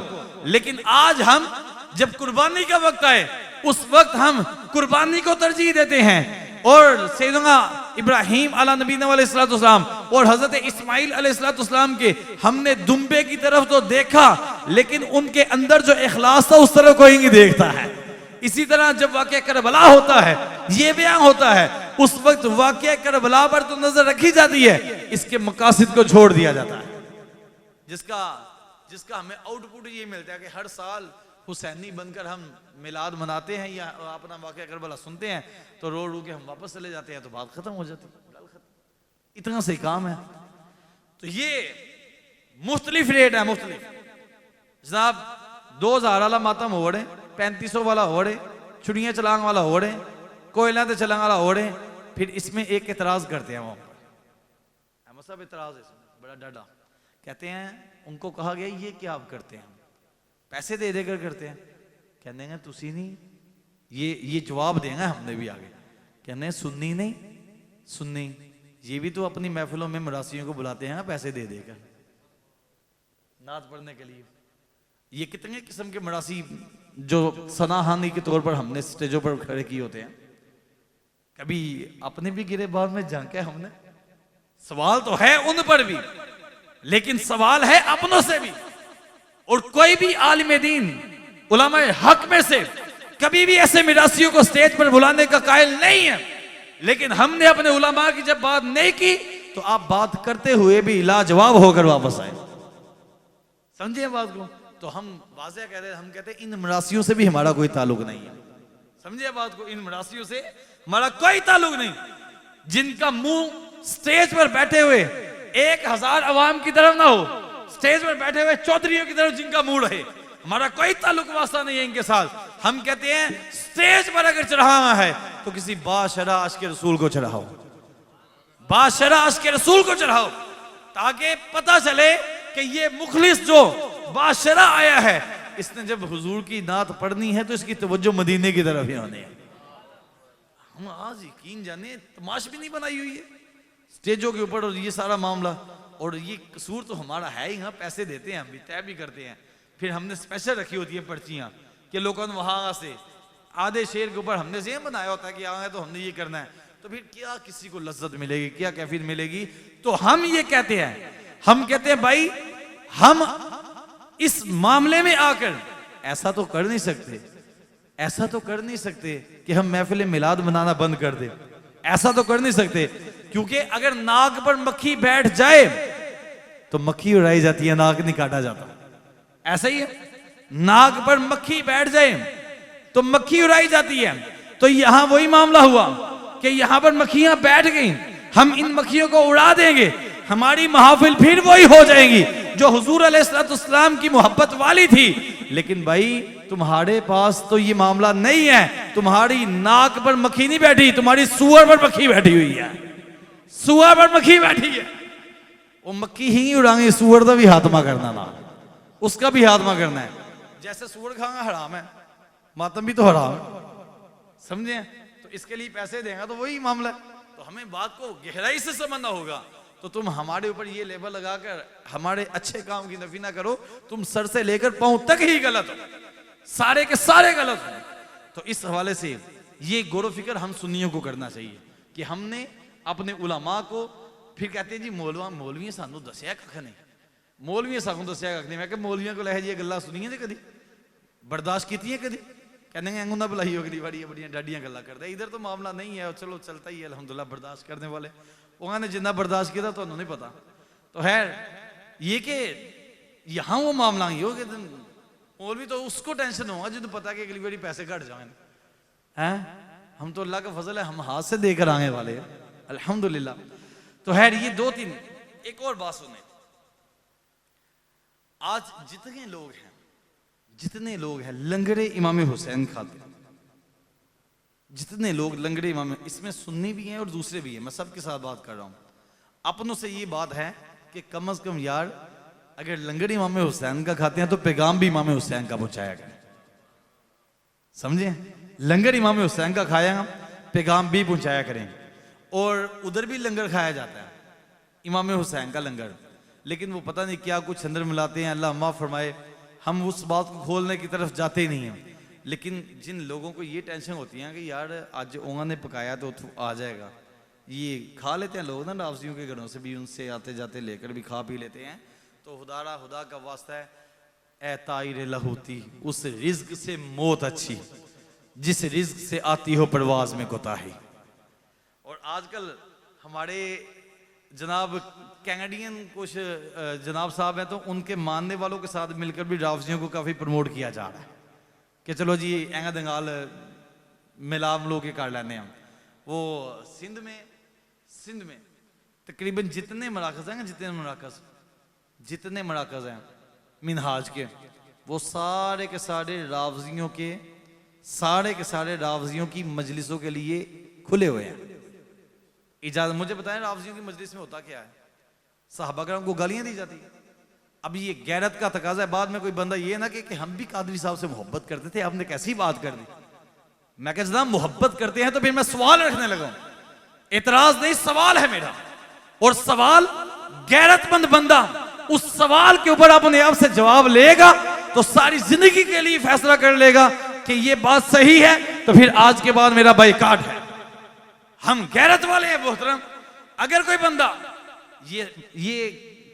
लेकिन आज हम जब कुर्बानी का वक्त आए, उस वक्त हम कुर्बानी को तरजीह देते हैं और सैयदना इब्राहिम अला नबीना अलैहिस्सलाम और हजरत इस्माइल अलैहिस्सलाम के हमने दुम्बे की तरफ तो देखा, लेकिन उनके अंदर जो इखलास था उस तरफ कोई नहीं देखता है। इसी तरह जब वाक़या करबला होता है, ये बयान होता है, उस वक्त वाक़या करबला पर तो नजर रखी जाती है, इसके मकासद को छोड़ दिया जाता है, जिसका हमें आउटपुट ये मिलता है कि हर साल हुसैनी बनकर हम मिलाद मनाते हैं या अपना वाक़या करबला सुनते हैं तो रो रो के हम वापस चले जाते हैं, तो बात खत्म हो जाती है। इतना सही काम है। तो ये मुख्तलिफ रेट है, मुख्तलिफ जनाब 2000 वाला मातम हो रहे, 3500 वाला हो रहे, चुड़ियाँ चलांग वाला हो रहे, कोयला ते चलांग वाला हो रहे। फिर इसमें एक एतराज करते हैं, वहां पर सब एतराज है, बड़ा डाडा कहते हैं, उनको कहा गया ये क्या आप करते हैं, पैसे दे देकर करते हैं, कहने हैं तुसी नहीं, ये जवाब देंगे हमने भी आगे, कहने सुन्नी नहीं, सुन्नी ये भी तो अपनी महफिलों में मरासियों को बुलाते हैं पैसे दे देकर नात पढ़ने के लिए। ये कितने किस्म के मरासी जो सनाहानी के तौर पर हमने स्टेजों पर खड़े किए होते हैं, कभी अपने भी गिरेबान में झांके हमने। सवाल तो है उन पर भी, लेकिन सवाल है अपनों से भी। और कोई भी आलिम दीन उलमाए हक में से कभी भी ऐसे मिरासियों को स्टेज पर बुलाने का कायल नहीं है, लेकिन हमने अपने उलमा की जब बात नहीं की तो आप बात करते हुए भी लाजवाब होकर वापस आए। समझिए बात को। तो हम वाज़ेह कहते हैं, हम कहते हैं इन मिरासियों से भी हमारा कोई ताल्लुक नहीं है। समझिए बात को, इन मिरासियों से हमारा कोई ताल्लुक नहीं, जिनका मुंह स्टेज पर बैठे हुए 1000 अवाम की तरफ ना हो, स्टेज पर बैठे हुए चौधरियों की तरफ जिनका मुंह रहे, हमारा कोई ताल्लुक वास्ता नहीं है इनके साथ। हम कहते हैं स्टेज पर अगर चढ़ाना है तो किसी बाशरा आशिक रसूल को चढ़ाओ, बाशरा आशिक रसूल को चढ़ाओ, ताकि पता चले कि ये मुखलिस जो बाशरा आया है, इसने जब हुजूर की नात पढ़नी है तो इसकी तवज्जो मदीने की तरफ ही होनी है। हम आज यकीन जाने तमाश भी नहीं बनाई हुई है स्टेजों के ऊपर, और ये सारा मामला, और ये कसूर तो हमारा है ही। हाँ, पैसे देते हैं, हम भी तय भी करते हैं, फिर हमने स्पेशल रखी होती है पर्चियां कि लोगों ने वहां से आधे शेर के ऊपर हमने से बनाया होता है कि आए तो हमने ये करना है, तो फिर क्या किसी को लज्जत मिलेगी, क्या कैफियत मिलेगी। तो हम ये कहते हैं, हम कहते हैं भाई हम इस मामले में आकर ऐसा तो कर नहीं सकते, ऐसा तो कर नहीं सकते कि हम महफिल मिलाद मनाना बंद कर दें, ऐसा तो कर नहीं सकते, क्योंकि अगर नाक पर मक्खी बैठ जाए तो मक्खी उड़ाई जाती है, नाक नहीं काटा जाता। ऐसा ही है, नाक पर मक्खी बैठ जाए तो मक्खी उड़ाई जाती है। तो यहां वही मामला हुआ कि यहां पर मक्खियां बैठ गई, हम इन मक्खियों को उड़ा देंगे, हमारी महफिल फिर वही हो जाएगी जो हुजूर अलैहिस्सलाम की मोहब्बत वाली थी। लेकिन भाई तुम्हारे पास तो ये मामला नहीं है, तुम्हारी नाक पर मक्खी नहीं बैठी, तुम्हारी सुअर पर मक्खी बैठी हुई है, सुअर पर मक्खी बैठी है। वो मक्खी ही नहीं उड़ाएंगे, सुअर का भी हाथमा करना ना, उसका भी हाथमा करना है। जैसे सुअर खाना हराम है, मातम भी तो हराम है, समझे। तो इसके लिए पैसे देंगे तो वही मामला है। तो हमें बात को गहराई से समझना होगा। तो तुम हमारे ऊपर ये लेबल लगाकर हमारे अच्छे काम की नफी ना करो, तुम सर से लेकर पांव तक ही गलत हो, सारे के सारे गलत हो। तो इस हवाले से ये गौर फिक्र हम सुन्नियों को करना चाहिए कि हमने अपने उलमा को, फिर कहते हैं जी मौलवी सानू दसिया कख नहीं, मौलवी सानू दसिया कख नहीं। मैं कि मौलवियों को यह जी गल्लां सुनिया जी कभी, बर्दाश्त की कभी? कहने एंगू ना बुलाई हो कभी, बड़िया डाडियाँ गल्लां करते। इधर तो मामला नहीं है, चलो चलता ही है अल्हम्दुलिल्लाह, बर्दाश्त करने वाले। उन्होंने जिन्ना बर्दाश्त किया तो नहीं पता। तो है ये कि यहाँ वो मामला ही हो कि मौलवी तो उसको टेंशन होगा जो पता कि अगली बारी पैसे घट जाए हैं। हम तो अल्लाह का फजल है, हम हाथ से देकर आने वाले हैं अल्हम्दुलिल्लाह। तो है ये दो तीन। एक और बात सुने, आज जितने लोग हैं लंगड़े इमाम हुसैन खाते, जितने लोग लंगड़े इमाम, इसमें सुन्नी भी हैं और दूसरे भी हैं, मैं सबके साथ बात कर रहा हूं। अपनों से ये बात है कि कम से कम यार अगर लंगड़े इमाम हुसैन का खाते हैं तो पैगाम भी इमाम हुसैन का पहुंचाया करें, समझे? लंगर इमाम हुसैन का खाया पैगाम भी पहुंचाया करें। और उधर भी लंगर खाया जाता है इमाम हुसैन का लंगर, लेकिन वो पता नहीं क्या कुछ अंदर मिलाते हैं, अल्लाह माफ़ फरमाए। हम उस बात को खोलने की तरफ जाते ही नहीं हैं। लेकिन जिन लोगों को ये टेंशन होती है कि यार आज उन्होंने पकाया तो आ जाएगा, ये खा लेते हैं लोग ना रावजियों के घरों से भी, उनसे आते जाते लेकर भी खा पी लेते हैं। तो खुदा का वास्ता है, ए ताइर लहूती, उस रिज्क से मौत अच्छी जिस रिज्क से आती हो परवाज में कोताही। और आजकल हमारे जनाब कैनेडियन कुछ जनाब साहब हैं, तो उनके मानने वालों के साथ मिलकर भी रावजियों को काफ़ी प्रमोट किया जा रहा है कि चलो जी एंगा दंगाल मिलाप लोग के कर लेने हम। वो सिंध में तकरीबन जितने मराकज़ हैं, जितने मराकज़ हैं मिनहाज के, वो सारे के सारे रावजियों की मजलिसों के लिए खुले हुए हैं। इजाजत मुझे बताएं रावजियों की मजलिस में होता क्या है? सहाबा करम को गालियां दी जाती है। अब ये गैरत का तकाजा है, बाद में कोई बंदा ये ना कि हम भी कादरी साहब से मोहब्बत करते थे, आपने कैसी बात कर दी। मैं कह जनाब मोहब्बत करते हैं तो फिर मैं सवाल रखने लगा, एतराज नहीं सवाल है मेरा। और सवाल गैरतमंद बंदा उस सवाल के ऊपर अपने आप से जवाब लेगा तो सारी जिंदगी के लिए फैसला कर लेगा कि ये बात सही है, तो फिर आज के बाद मेरा बाइकाट है। हम गैरत वाले हैं मोहतरम। अगर कोई बंदा ये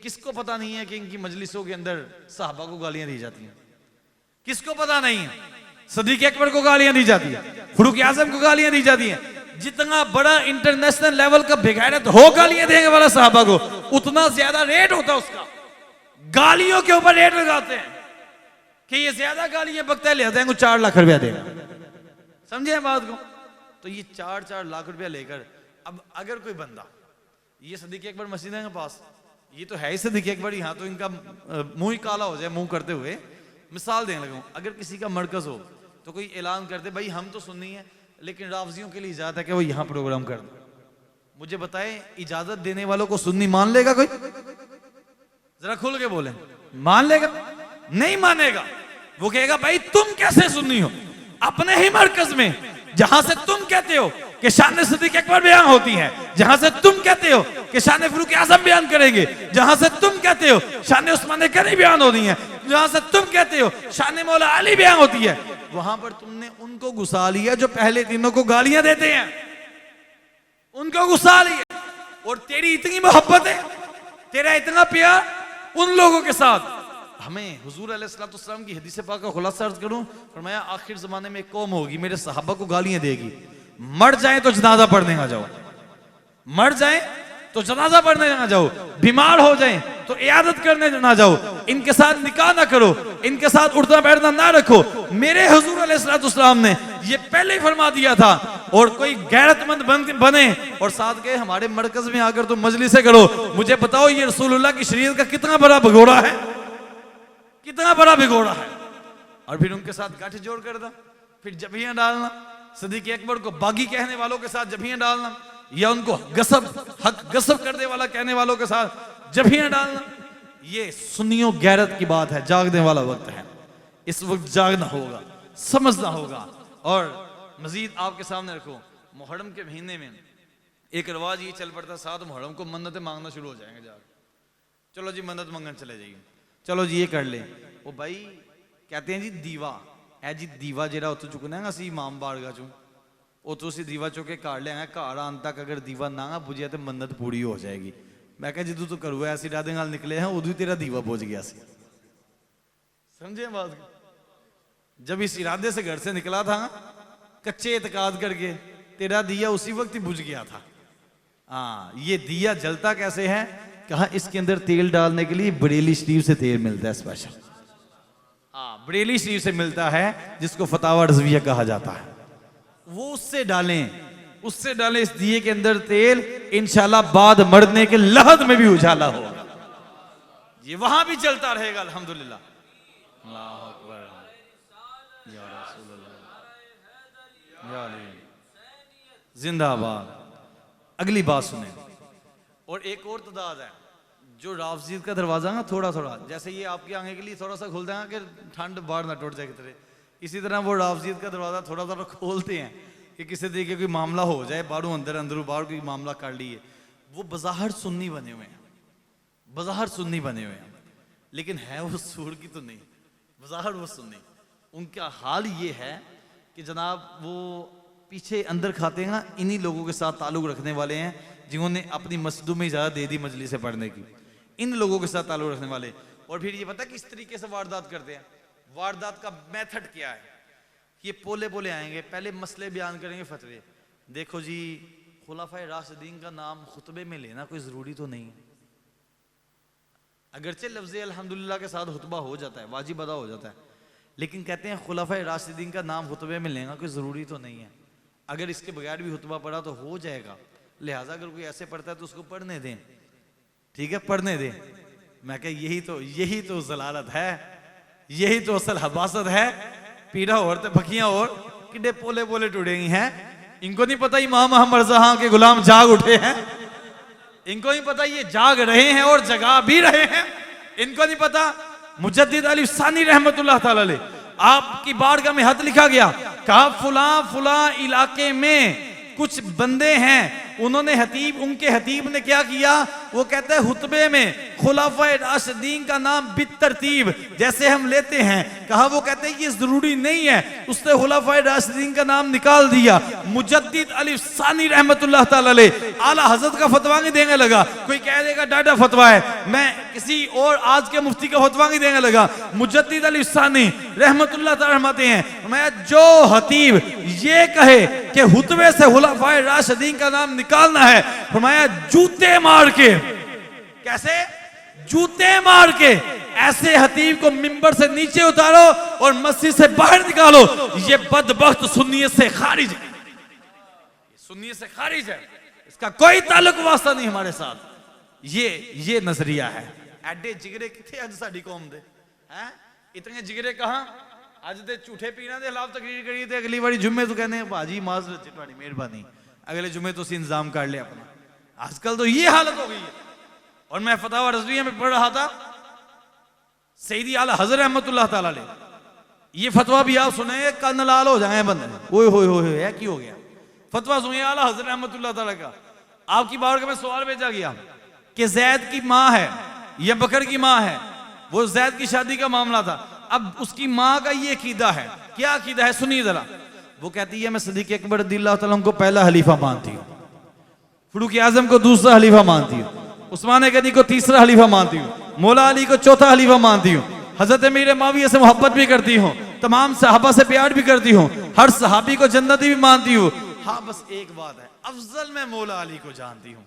किसको पता नहीं है कि इनकी मजलिसों के अंदर साहबा को गालियां दी जाती हैं? किसको पता नहीं है? सदीक अकबर को गालियां दी जाती है, फारूक आजम को गालियां दी जाती हैं। जितना बड़ा इंटरनेशनल लेवल का बेगैरत हो गालियां देने वाला साहबा को, उतना ज्यादा रेट होता है उसका। गालियों के ऊपर रेट लगाते हैं कि ये ज्यादा गालियां बकता है, लेते हैं 4 लाख रुपया देगा। समझे बात को? तो ये 4 लाख रुपया लेकर, अब अगर कोई बंदा, ये सदीक अकबर मस्जिद है पास, ये तो है ही सदीक अकबर, यहाँ तो इनका मुंह ही काला हो जाए मुंह करते हुए। मिसाल देने लगा, अगर किसी का मरकज हो तो कोई ऐलान कर दे भाई हम तो सुन्नी है लेकिन रावजियों के लिए इजाजत है कि वो यहाँ प्रोग्राम कर दो। मुझे बताए इजाजत देने वालों को सुन्नी मान लेगा कोई? जरा खुल के बोले, मान लेगा? नहीं मानेगा। वो कहेगा भाई तुम कैसे सुन्नी हो? अपने ही मरकज में जहां से तुम कहते हो कि शान सदीक अकबर बयान होती है, जहां से तुम कहते हो कि शान फारूक आजम बयान करेंगे, जहां से तुम कहते हो शान उस्मान गनी बयान होती है, जहां से तुम कहते हो शान मौला अली बयान होती है, वहां पर तुमने उनको घुसा लिया जो पहले तीनों को गालियां देते हैं, उनको घुसा लिया। और तेरी इतनी मोहब्बत है, तेरा इतना प्यार उन लोगों के साथ। हमें हुजूर अलैहिस्सलाम की हदीस पाक का खुलासा अर्ज करूं, फरमाया आखिर जमाने में एक कौम होगी मेरे सहाबा को गालियां देगी, मर जाए तो जनाजा पढ़ने ना जाओ, मर जाए तो जनाजा पढ़ने ना जाओ, बीमार हो जाए तो इयादत करने ना जाओ, इनके साथ निकाह ना करो, इनके साथ उठना बैठना ना रखो। मेरे हुजूर अलैहिस्सलाम ने ये पहले ही फरमा दिया था। और कोई गैरतमंद बने और साथ के हमारे मरकज में आकर तुम मजलिसें करो, मुझे बताओ ये रसूलुल्लाह की शरीयत का कितना बड़ा भगोड़ा है, कितना बड़ा भिगोड़ा है। और फिर उनके साथ गठजोड़ कर दो, फिर जबियां डालना, सदीक अकबर को बागी कहने वालों के साथ जबियां डालना, या उनको हक गसब करने वाला कहने वालों के साथ जबियां डालना। ये सुन्नियों गैरत की बात है, जागने वाला वक्त है। इस वक्त जागना होगा, समझना होगा। और मजीद आपके सामने रखो, मुहर्रम के महीने में एक रिवाज ये चल पड़ता, 7 मुहर्रम को मन्नतें मांगना शुरू हो जाएंगे जाकर। चलो जी मन्नत मांगन चले जाइए, चलो जी ये कर ले। वो भाई कहते हैं जी दीवा है जी, दीवा जरा उतो चुकना है असी इमाम बारगाह चो, उतो असी दीवा चुके घर लिया, घर आने तक अगर दीवा ना बुझिया तो मन्नत पूरी हो जाएगी। मैं कहा जिदू तो करूँ ऐसी इरादे नाल निकले हैं उदू तेरा दीवा बुझ गया सी। समझे बात? जब इस इरादे से घर से निकला था कच्चे एतकाद करके, तेरा दिया उसी वक्त ही बुझ गया था। हाँ, ये दिया जलता कैसे है? कहा इसके अंदर तेल डालने के लिए बरेली शरीफ से तेल मिलता है स्पेशल। हाँ, बरेली शरीफ से मिलता है जिसको फतावा रज़विया कहा जाता है, वो उससे डालें, उससे डालें इस दिए के अंदर तेल, इंशाल्लाह बाद मरने के लहद में भी उजाला होगा, ये वहां भी चलता रहेगा। अल्हम्दुलिल्लाह, अल्लाहु अकबर, या रसूल अल्लाह, या अली जिंदाबाद। अगली बात सुने। और एक और तदाद है जो रावजीद का दरवाजा ना थोड़ा थोड़ा, जैसे ये आपके आगे के लिए थोड़ा सा खुलता है कि ठंड बाहर ना टूट जाए की तरह, इसी तरह वो रावजीद का दरवाजा थोड़ा थोड़ा खोलते हैं कि किसी तरीके कोई मामला हो जाए, बाहरों अंदर अंदरों बाहर कोई मामला कर लिए। वो बज़ाहिर सुन्नी बने हुए हैं, बज़ाहिर सुन्नी बने हुए हैं, लेकिन है वो सूर की तो नहीं, बज़ाहिर वो सुन्नी। उनका हाल ये है कि जनाब वो पीछे अंदर खाते हैं ना, इन्हीं लोगों के साथ ताल्लुक़ रखने वाले हैं जिन्होंने अपनी मस्जिदों में इजाज़त दे दी मजलिस से पढ़ने की, इन लोगों के साथ ताल्लुक़ रखने वाले। और फिर ये पता किस तरीके से वारदात करते हैं, वारदात का मेथड क्या है? ये पोले पोले आएंगे, पहले मसले बयान करेंगे, फतवे। देखो जी, खुलाफाए राशिदीन का नाम खुतबे में लेना कोई ज़रूरी तो नहीं है, अगरचे लफ्ज़ अल्हम्दुलिल्लाह के साथ खुतबा हो जाता है, वाजिब अदा हो जाता है, लेकिन कहते हैं खुलाफाए राशिदीन का नाम खुतबे में लेना कोई ज़रूरी तो नहीं है, अगर इसके बगैर भी खुतबा पढ़ा तो हो जाएगा, लिहाजा अगर कोई ऐसे पढ़ता है तो उसको पढ़ने दें, ठीक है, पढ़ने दें। मैं कह यही तो जलालत है, यही तो असल हबासत है। पीड़ा और तो भकियां और किडे पोले पोले टूटेगी हैं, इनको नहीं पता इमाम अहमद रज़ा के गुलाम जाग उठे हैं, इनको नहीं पता ये जाग रहे हैं और जगा भी रहे हैं, इनको नहीं पता मुजद्दिद अली सानी रहमतुल्लाह ताला अलैह आपकी बारगाह में हद लिखा गया, कहा फुला फुला इलाके में कुछ बंदे हैं, उन्होंने उनके हतीब ने क्या किया, वो कहते हैं खुतबे में खुलाफाए राशिदीन का नाम बितरतीब जैसे हम लेते हैं, कहा वो कहते हैं ये जरूरी नहीं है, उसने खुलाफाए राशिदीन का नाम निकाल दिया। मुजद्दिद अली सानी रहमतुल्लाह ताला अलैह आला हजरत का फतवा नहीं देने लगा, कोई कह देगा डाटा फतवा है, मैं किसी और आज के मुफ्ती का फतवा नहीं देने लगा। मुजद्दिद अली सानी रहमतुल्लाह ताला फरमाते हैं, मैं जो हतीब ये कहे कि खुतबे से खुलाफाए राशिदीन का नाम निकालना है, फरमाया जूते मार के, कैसे जूते मार के ऐसे हतीब को मिंबर से नीचे उतारो और मस्जिद से बाहर निकालो, ये बदबख्त सुन्नियत से खारिज है, सुन्नियत से खारिज है, इसका कोई ताल्लुक वास्ता नहीं हमारे साथ। ये नजरिया है। एडे जिगरे किथे अज साडी कौम दे हैं, इतने जिगरे कहां अज दे झूठे पीना दे खिलाफ तकरीर करी ते अगली बारी जुम्मे तो कहने भाजी माजरत जी तुहाडी मेहरबानी, अगले जुम्मे तो इंतजाम कर ले अपना। आजकल तो ये हालत हो गई है। और मैं फतावा रज़विया में पढ़ रहा था, सईदी आला हज़रत रहमतुल्लाह ताला अलैह, ये फतवा भी आप सुने कान लाल हो जाए बंदे, ओए होए होए है की हो गया, फतवा सुनिए आला हज़रत रहमतुल्लाह ताला का। आपकी बारगाह में सवाल भेजा गया कि जैद की माँ है या बकर की माँ है, वो जैद की शादी का मामला था, अब उसकी माँ का ये अकीदा है, क्या अकीदा है सुनिए जरा। वो कहती है मैं सिद्दीक़ अकबर रज़ियल्लाहु तआला अन्हु को पहला खलीफा मानती हूँ, फारूक आज़म को दूसरा खलीफा मानती हूँ, उस्मान गनी को तीसरा खलीफा मानती हूँ, मौला अली को चौथा खलीफा मानती हूँ, हजरत अमीर मुआविया से मोहब्बत भी करती हूँ, तमाम सहाबा से प्यार भी करती हूँ, हर सहाबी को जन्नती भी मानती हूँ, हाँ बस एक बात है, अफजल मैं मौला अली को जानती हूँ।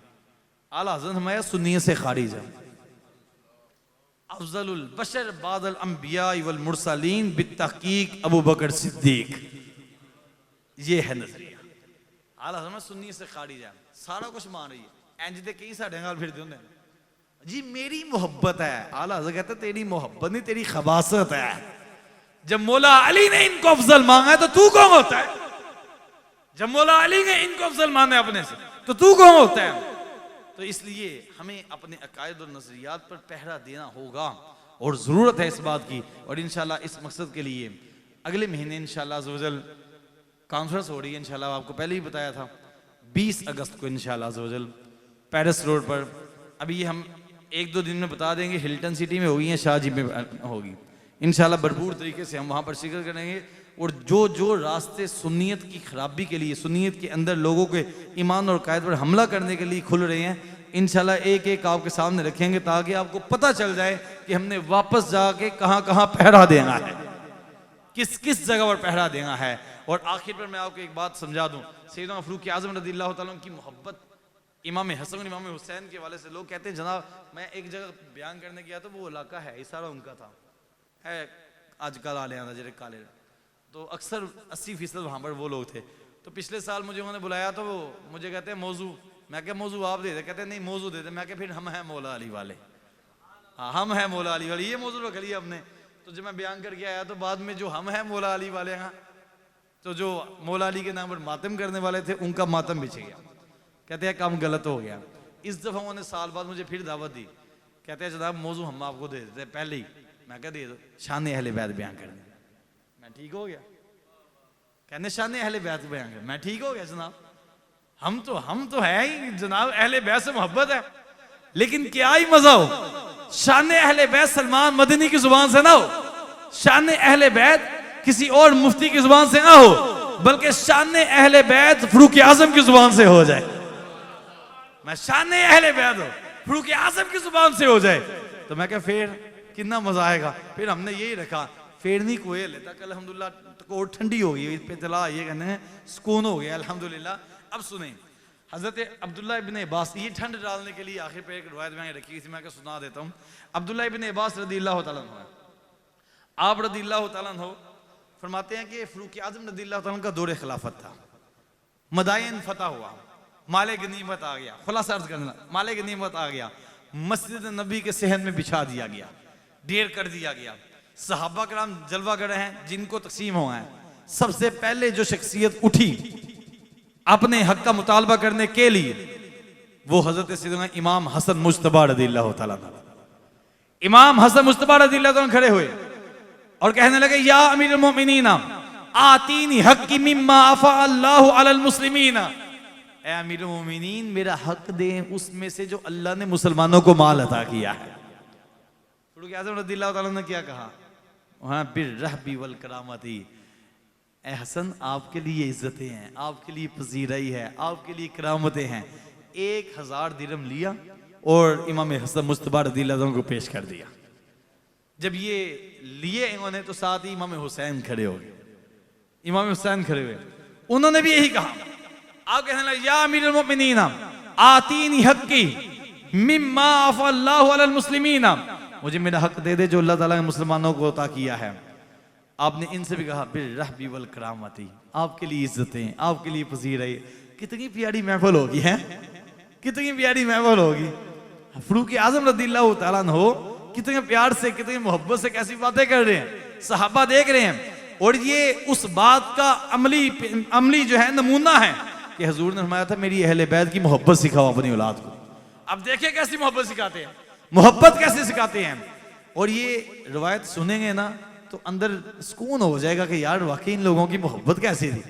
आला हज़रत हमारा सुन्नियत से खारिज है। अफजलुल बशर बादल अंबिया वल मुरसलीन बित्तहकीक अबू बकर सिद्दीक, ये है नजरिया। आला हज़रत सुन्नियत से खारिज है, सारा कुछ मान रही है, इंज दे कई साडे नाल फिरदे हुंदे जी मेरी मोहब्बत है। आला हज़रत कहते तेरी मोहब्बत नहीं तेरी खबासत है। जब मौला अली ने इनको अफजल मांगा है तो तू कौन होता है? जब मौला अली ने इनको अफजल माना अपने से तो तू कौन होता है? तो इसलिए हमें अपने अकायद और नजरियात पर पहरा देना होगा और ज़रूरत है इस बात की। और इंशाल्लाह इस मकसद के लिए अगले महीने इंशाल्लाह अज़्ज़ वजल कॉन्फ्रेंस हो रही है। इंशाल्लाह आपको पहले ही बताया था 20 अगस्त को इंशाल्लाह अज़्ज़ वजल पेरिस रोड पर, अभी हम 1-2 दिन में बता देंगे, हिल्टन सिटी में होगी या शाहजी में होगी। इंशाल्लाह भरपूर तरीके से हम वहाँ पर शिरकत करेंगे। और जो रास्ते सुन्नियत की खराबी के लिए, सुन्नियत के अंदर लोगों के ईमान और कायद पर हमला करने के लिए खुल रहे हैं, इंशाल्लाह एक एक आपके सामने रखेंगे ताकि आपको पता चल जाए कि हमने वापस जाके कहाँ कहाँ पहरा देना है, किस किस जगह पर पहरा देना है। और आखिर पर मैं आपको एक बात समझा दूं, सैयदना फारूक आज़म रज़ियल्लाहु ताला अन्हु की मोहब्बत इमाम हसन और इमाम हुसैन के वाले से, लोग कहते हैं जनाब मैं एक जगह बयान करने गया तो वो इलाका है ये सारा उनका था, है आजकल आले आना जरे काले, तो अक्सर 80% वहाँ पर वो लोग थे। तो पिछले साल मुझे उन्होंने बुलाया तो वो मुझे कहते हैं मौजू, मैं क्या मौजू आप दे दे, कहते हैं नहीं मौजू दे दे, मैं क्या फिर हम हैं मौला अली वाले, हाँ हम हैं मौला अली वाले, ये मौजू रख लिया हमने। तो जब मैं बयान करके आया तो बाद में जो हम हैं मौला अली वाले हैं, तो जो मौला अली के नाम पर मातम करने वाले थे उनका मातम बिछ गया, कहते हैं काम गलत हो गया। इस दफ़ा उन्होंने साल बाद मुझे फिर दावत दी, कहते हैं जनाब मौजू हम आपको दे देते पहले ही, मैं क्या दे दो, शान अहले बैत बयान करने, मैं ठीक हो गया, कहने शान अहले बैत बयान कर, मैं ठीक हो गया जनाब, हम तो है ही जनाब अहले बैत से मोहब्बत है, लेकिन क्या ही मजा हो शान अहले बैत सलमान मदनी की जुबान से ना हो, शान अहले बैत किसी और मुफ्ती की जुबान से ना हो, बल्कि शान अहले बैत फरूक आजम की जुबान से हो जाए। मैं शान अहले बैत हो फरूक आजम की जुबान से हो जाए तो मैं क्या फिर कितना मजा आएगा। फिर हमने यही रखा फेरनी कोयल है तक अल्हम्दुलिल्लाह कोट ठंडी हो गई, इस पे चला ये कहने हैं सुकून हो गया अल्हम्दुलिल्लाह। अब सुने हजरत अब्दुल्लाह इब्न अब्बास, ये ठंड डालने के लिए आखिर पे एक रिवायत मैंने रखी थी, मैं क्या सुना देता हूँ। अब्दुल्लाह इब्न अब्बास रज़ियल्लाहु ताला अन्हु, आप रज़ियल्लाहु ताला अन्हु फरमाते हैं कि फरूक आज़म रज़ियल्लाहु ताला अन्हु का दौरे खिलाफत था, मदायन फतह हुआ, माले गनीमत आ गया, खुलासा अर्ज करना माले गनीमत आ गया, मस्जिद नबी के सहन में बिछा दिया गया, ढेर कर दिया गया, सहाबा कराम जलवा कर रहे हैं जिनको तकसीम हुआ है। सबसे पहले जो शख्सियत उठी अपने हक का मुतालबा करने के लिए वो हजरत सैयदना इमाम हसन मुज्तबा रज़ियल्लाहु ताला अन्हु, इमाम हसन मुज्तबा रज़ियल्लाहु ताला अन्हु खड़े हुए और कहने लगे या अमीरुल मोमिनीन आतीनी हक्की मिम्मा अफा अल्लाहु अलल मुस्लिमीन, ए अमीरुल मोमिनीन मेरा हक दे उसमें से जो अल्लाह ने मुसलमानों को माल अता किया है। फरूक आज़म रज़ियल्लाहु ताला ने क्या कहा, वहां बिर्रहबी वल करामती, ए हसन आपके लिए इज्जतें हैं, आपके लिए पजीराई है, आपके लिए करामतें हैं। 1000 दिरहम लिया और इमाम हसन मुज्तबा रज़ियल्लाहु ताला को पेश कर दिया। जब ये लिए इन्होंने तो साथ ही इमाम हुसैन खड़े हो गए, इमाम हुसैन खड़े हुए, उन्होंने भी यही कहा। आप कहने लगे या अमीरुल मोमिनीन आतीनी हक्की मिम्मा अफा अल्लाहु अलल मुस्लिमीन, मुझे मेरा हक दे दे जो अल्लाह ताला ने मुसलमानों को अता किया है। आपने इनसे भी कहा बिर्रहबी वल करामती, आपके लिए इज्जतें, आपके लिए पजीराई। कितनी प्यारी महफिल होगी है, कितनी प्यारी महफिल होगी। फरूक आज़म रज़ियल्लाहु ताला अन्हु कितने प्यार से कितनी मोहब्बत से कैसी बातें कर रहे हैं, सहाबा देख रहे हैं। और ये उस बात का अमली जो है नमूना है कि हुजूर ने फरमाया था मेरी अहले बैत की मोहब्बत सिखाओ अपनी औलाद को। अब देखिए कैसी मोहब्बत सिखाते हैं, मोहब्बत कैसे सिखाते हैं। और ये रिवायत सुनेंगे ना तो अंदर सुकून हो जाएगा कि यार वाकई इन लोगों की मोहब्बत कैसी थी,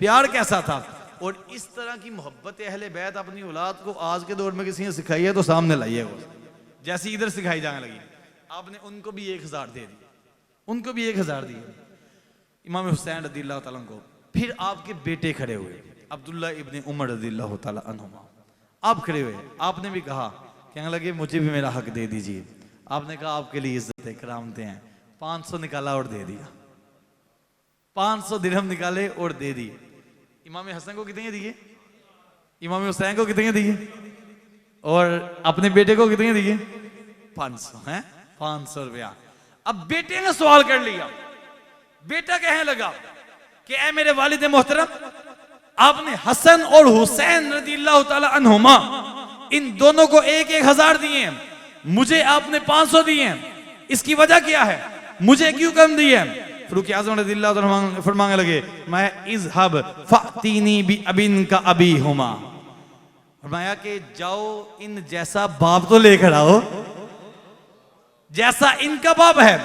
प्यार कैसा था। और इस तरह की मोहब्बत अहले बैत अपनी औलाद को आज के दौर में किसी ने सिखाई है तो सामने लाइएगा, जैसी इधर सिखाई जाने लगी। आपने उनको भी 1000 दे दिए, उनको भी 1000 दिए इमाम हुसैन रज़ियल्लाहु ताला को। फिर आपके बेटे खड़े हुए अब्दुल्ला इब्न उमर रज़ियल्लाहु ताला अन्हुमा, आप खड़े हुए, आपने भी कहा, कहने लगे मुझे भी मेरा हक दे दीजिए। आपने कहा आपके लिए इज्जत करामतें हैं। 500 निकाला और दे दिया, 500 दिरहम निकाले और दे दिए। इमाम हसन को कितने दिए, इमाम हुसैन को कितने दिए और अपने बेटे को कितने दिए, 500 हैं, 500 रुपया। अब बेटे ने सवाल कर लिया, बेटा कहने लगा कि ऐ मेरे वालिद मोहतरम, आपने हसन और हुसैन रज़ियल्लाहु ताला अन्हुमा इन दोनों को 1000 दिए हैं, मुझे आपने 500 दिए हैं, इसकी वजह क्या है, मुझे क्यों कम दिए हैं। फरूक आज़म रज़ियल्लाहु ताला फरमाने लगे मैं इज़हब फ़अतीनी बि अबिन का अबी हुमा, फरमाया कि जाओ इन जैसा बाप तो लेकर आओ, जैसा इनका बाप है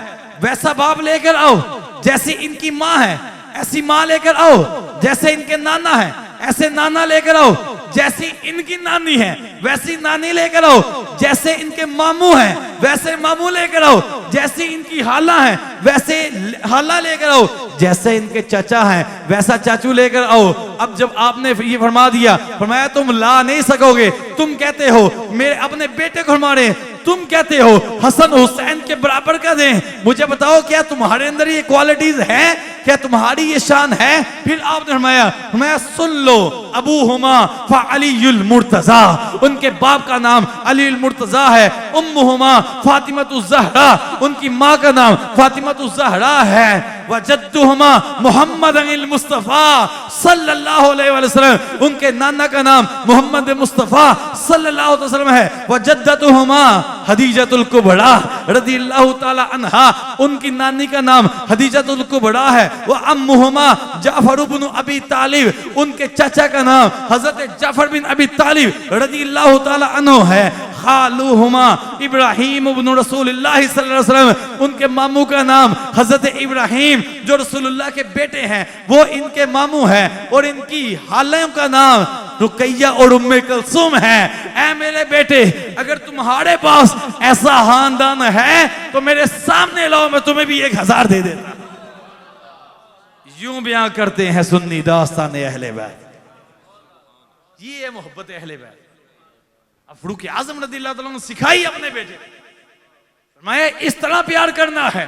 वैसा बाप लेकर आओ, जैसी इनकी माँ है ऐसी माँ लेकर आओ, जैसे इनके नाना है ऐसे नाना लेकर आओ, जैसी इनकी नानी है वैसी नानी लेकर आओ, जैसे इनके मामू हैं वैसे मामू लेकर आओ, जैसी इनकी हाला है वैसे हाला लेकर आओ, जैसे इनके चाचा हैं वैसा चाचू लेकर आओ। अब जब आपने ये फरमा दिया, फरमाया तुम ला नहीं सकोगे, तुम कहते हो मेरे अपने बेटे को मारे, तुम कहते हो हसन हुसैन के बराबर का दें, मुझे बताओ क्या तुम्हारे अंदर ये क्वालिटीज हैं, क्या तुम्हारी ये शान है? फिर आपने फरमाया सुन लो, अबू हुमा अलीयुल मुर्तजा, उनके बाप का नाम अलीयुल मुर्तजा है, उम्मु हुमा फातिमतु ज़हरा, उनकी माँ का नाम फातिमतु ज़हरा है, वजद्दुहुमा मुहम्मद अल मुस्तफा सल्लल्लाहु अलैहि वसल्लम, उनके नाना का नाम मोहम्मद मुस्तफा सल्लल्लाहु अलैहि वसल्लम है, वजद्दतुहुमा हदीजतुल कुबरा रदियल्लाहु ताला अन्हा, उनकी नानी का नाम हदीजतुल कुबरा है, व अम्मुहुमा जाफर इब्न अबी तालिब, उनके चाचा का नाम हजरत जाफर बिन अबी तालिब रदियल्लाहु ताला अन्हु है, खालूहुमा इब्राहिम इब्न रसूलुल्लाह सल्लल्लाहु अलैहि वसल्लम, उनके मामू का नाम हजरत इब्राहिम जो रसूलुल्लाह के बेटे हैं वो इनके मामू हैं, और इनकी हालों का नाम रुकैया और उम्मे कुलसूम है। ऐ मेरे बेटे, अगर तुम्हारे पास ऐसा खानदान है तो मेरे सामने लाओ, मैं तुम्हें भी 1000 दे देता। यूं बयां करते हैं सुन्नी दास्तान अहले बैत, ये है मोहब्बत अहले बैत। फारूक आजम रज़ियल्लाहु ताला ने सिखाई अपने बेटे, मैं इस तरह प्यार करना है।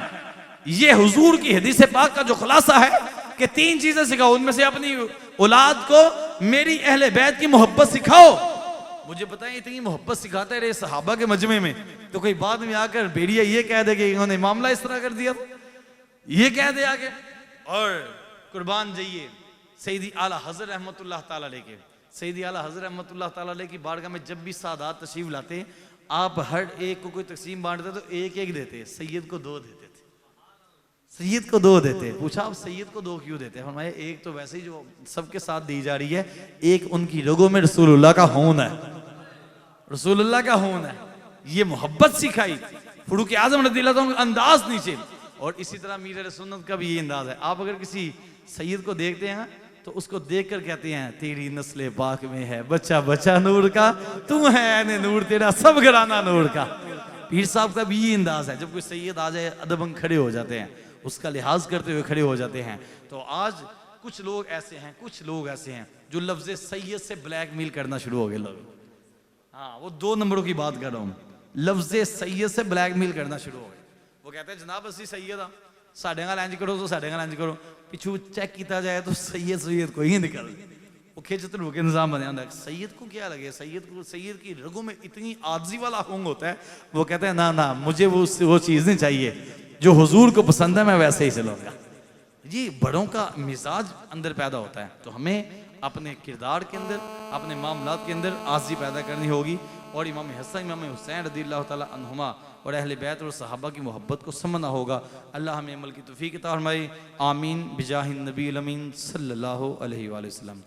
ये हुजूर की हदीस पाक का जो खुलासा है कि 3 चीजें सिखाओ, उनमें से अपनी औलाद को मेरी अहले बैत की मोहब्बत सिखाओ। मुझे बताएं, इतनी मोहब्बत सिखाते रहे सहाबा के मजमे में, तो कोई बाद में आकर भेड़िया ये कह दे कि इन्होंने मामला इस तरह कर दिया, ये कह दे आगे। और कुर्बान जाइए सैयदी आला हज़रत रहमतुल्लाह ताला लेके, सैयदी आला हज़रत रहमतुल्लाह ताला की बारगाह में जब भी सादात तशरीफ लाते, आप हर एक को कोई तकसीम बांटते तो एक एक देते, सैयद को 2 देते थे, सैयद को 2 देते। पूछा आप सैयद को 2 क्यों देते हैं? फरमाया एक तो वैसे ही जो सबके साथ दी जा रही है, एक उनकी रगों में रसूलुल्लाह का खून है, रसूलुल्लाह का खून है, ये मोहब्बत सिखाई फारूक आजम रज़ियल्लाहु अन्हु का अंदाज नीचे। और इसी तरह मीर सुन्नत का भी ये अंदाज है, आप अगर किसी सैयद को देखते हैं तो उसको देखकर कहते हैं तेरी नस्ल पाक में है बच्चा बच्चा नूर का, तू है ऐने नूर तेरा सब घराना नूर का। पीर साहब का भी ये अंदाज है, जब कोई सैयद आ जाए अदबन खड़े हो जाते हैं, उसका लिहाज करते हुए खड़े हो जाते हैं। तो आज कुछ लोग ऐसे हैं, कुछ लोग ऐसे हैं जो लफ्ज़ सैयद से ब्लैकमेल करना शुरू हो गए लोग। हाँ, वो 2 नंबरों की बात कर रहा हूँ, लफ्ज़ सैयद से ब्लैकमेल करना शुरू हो गए। वो कहते हैं जनाब असी सैयद आ, साढ़े नाल इंज करो तो साढ़े नाल इंज करो, पिछू चेक किया जाए तो सैयद कोई नहीं निकल, वो खिंच के निज़ाम बना होता है। सैयद को क्या लगे, सैयद की रगों में इतनी आज़ी वाला खून होता है, वो कहते हैं ना ना मुझे वो चीज़ नहीं चाहिए, जो हुजूर को पसंद है मैं वैसे ही चलूँगा। जी बड़ों का मिजाज अंदर पैदा होता है, तो हमें अपने किरदार के अंदर, अपने मामलात के अंदर आज़ी पैदा करनी होगी, और इमाम हसन इमाम हुसैन रज़ियल्लाहु ताला अन्हुमा और अहले बैत और सहाबा की मोहब्बत को समझना होगा। अल्लाह हमें अमल की तौफीक अता फरमाए, आमीन बिजाहिन नबी अमीन सल्लल्लाहु अलैहि वसल्लम।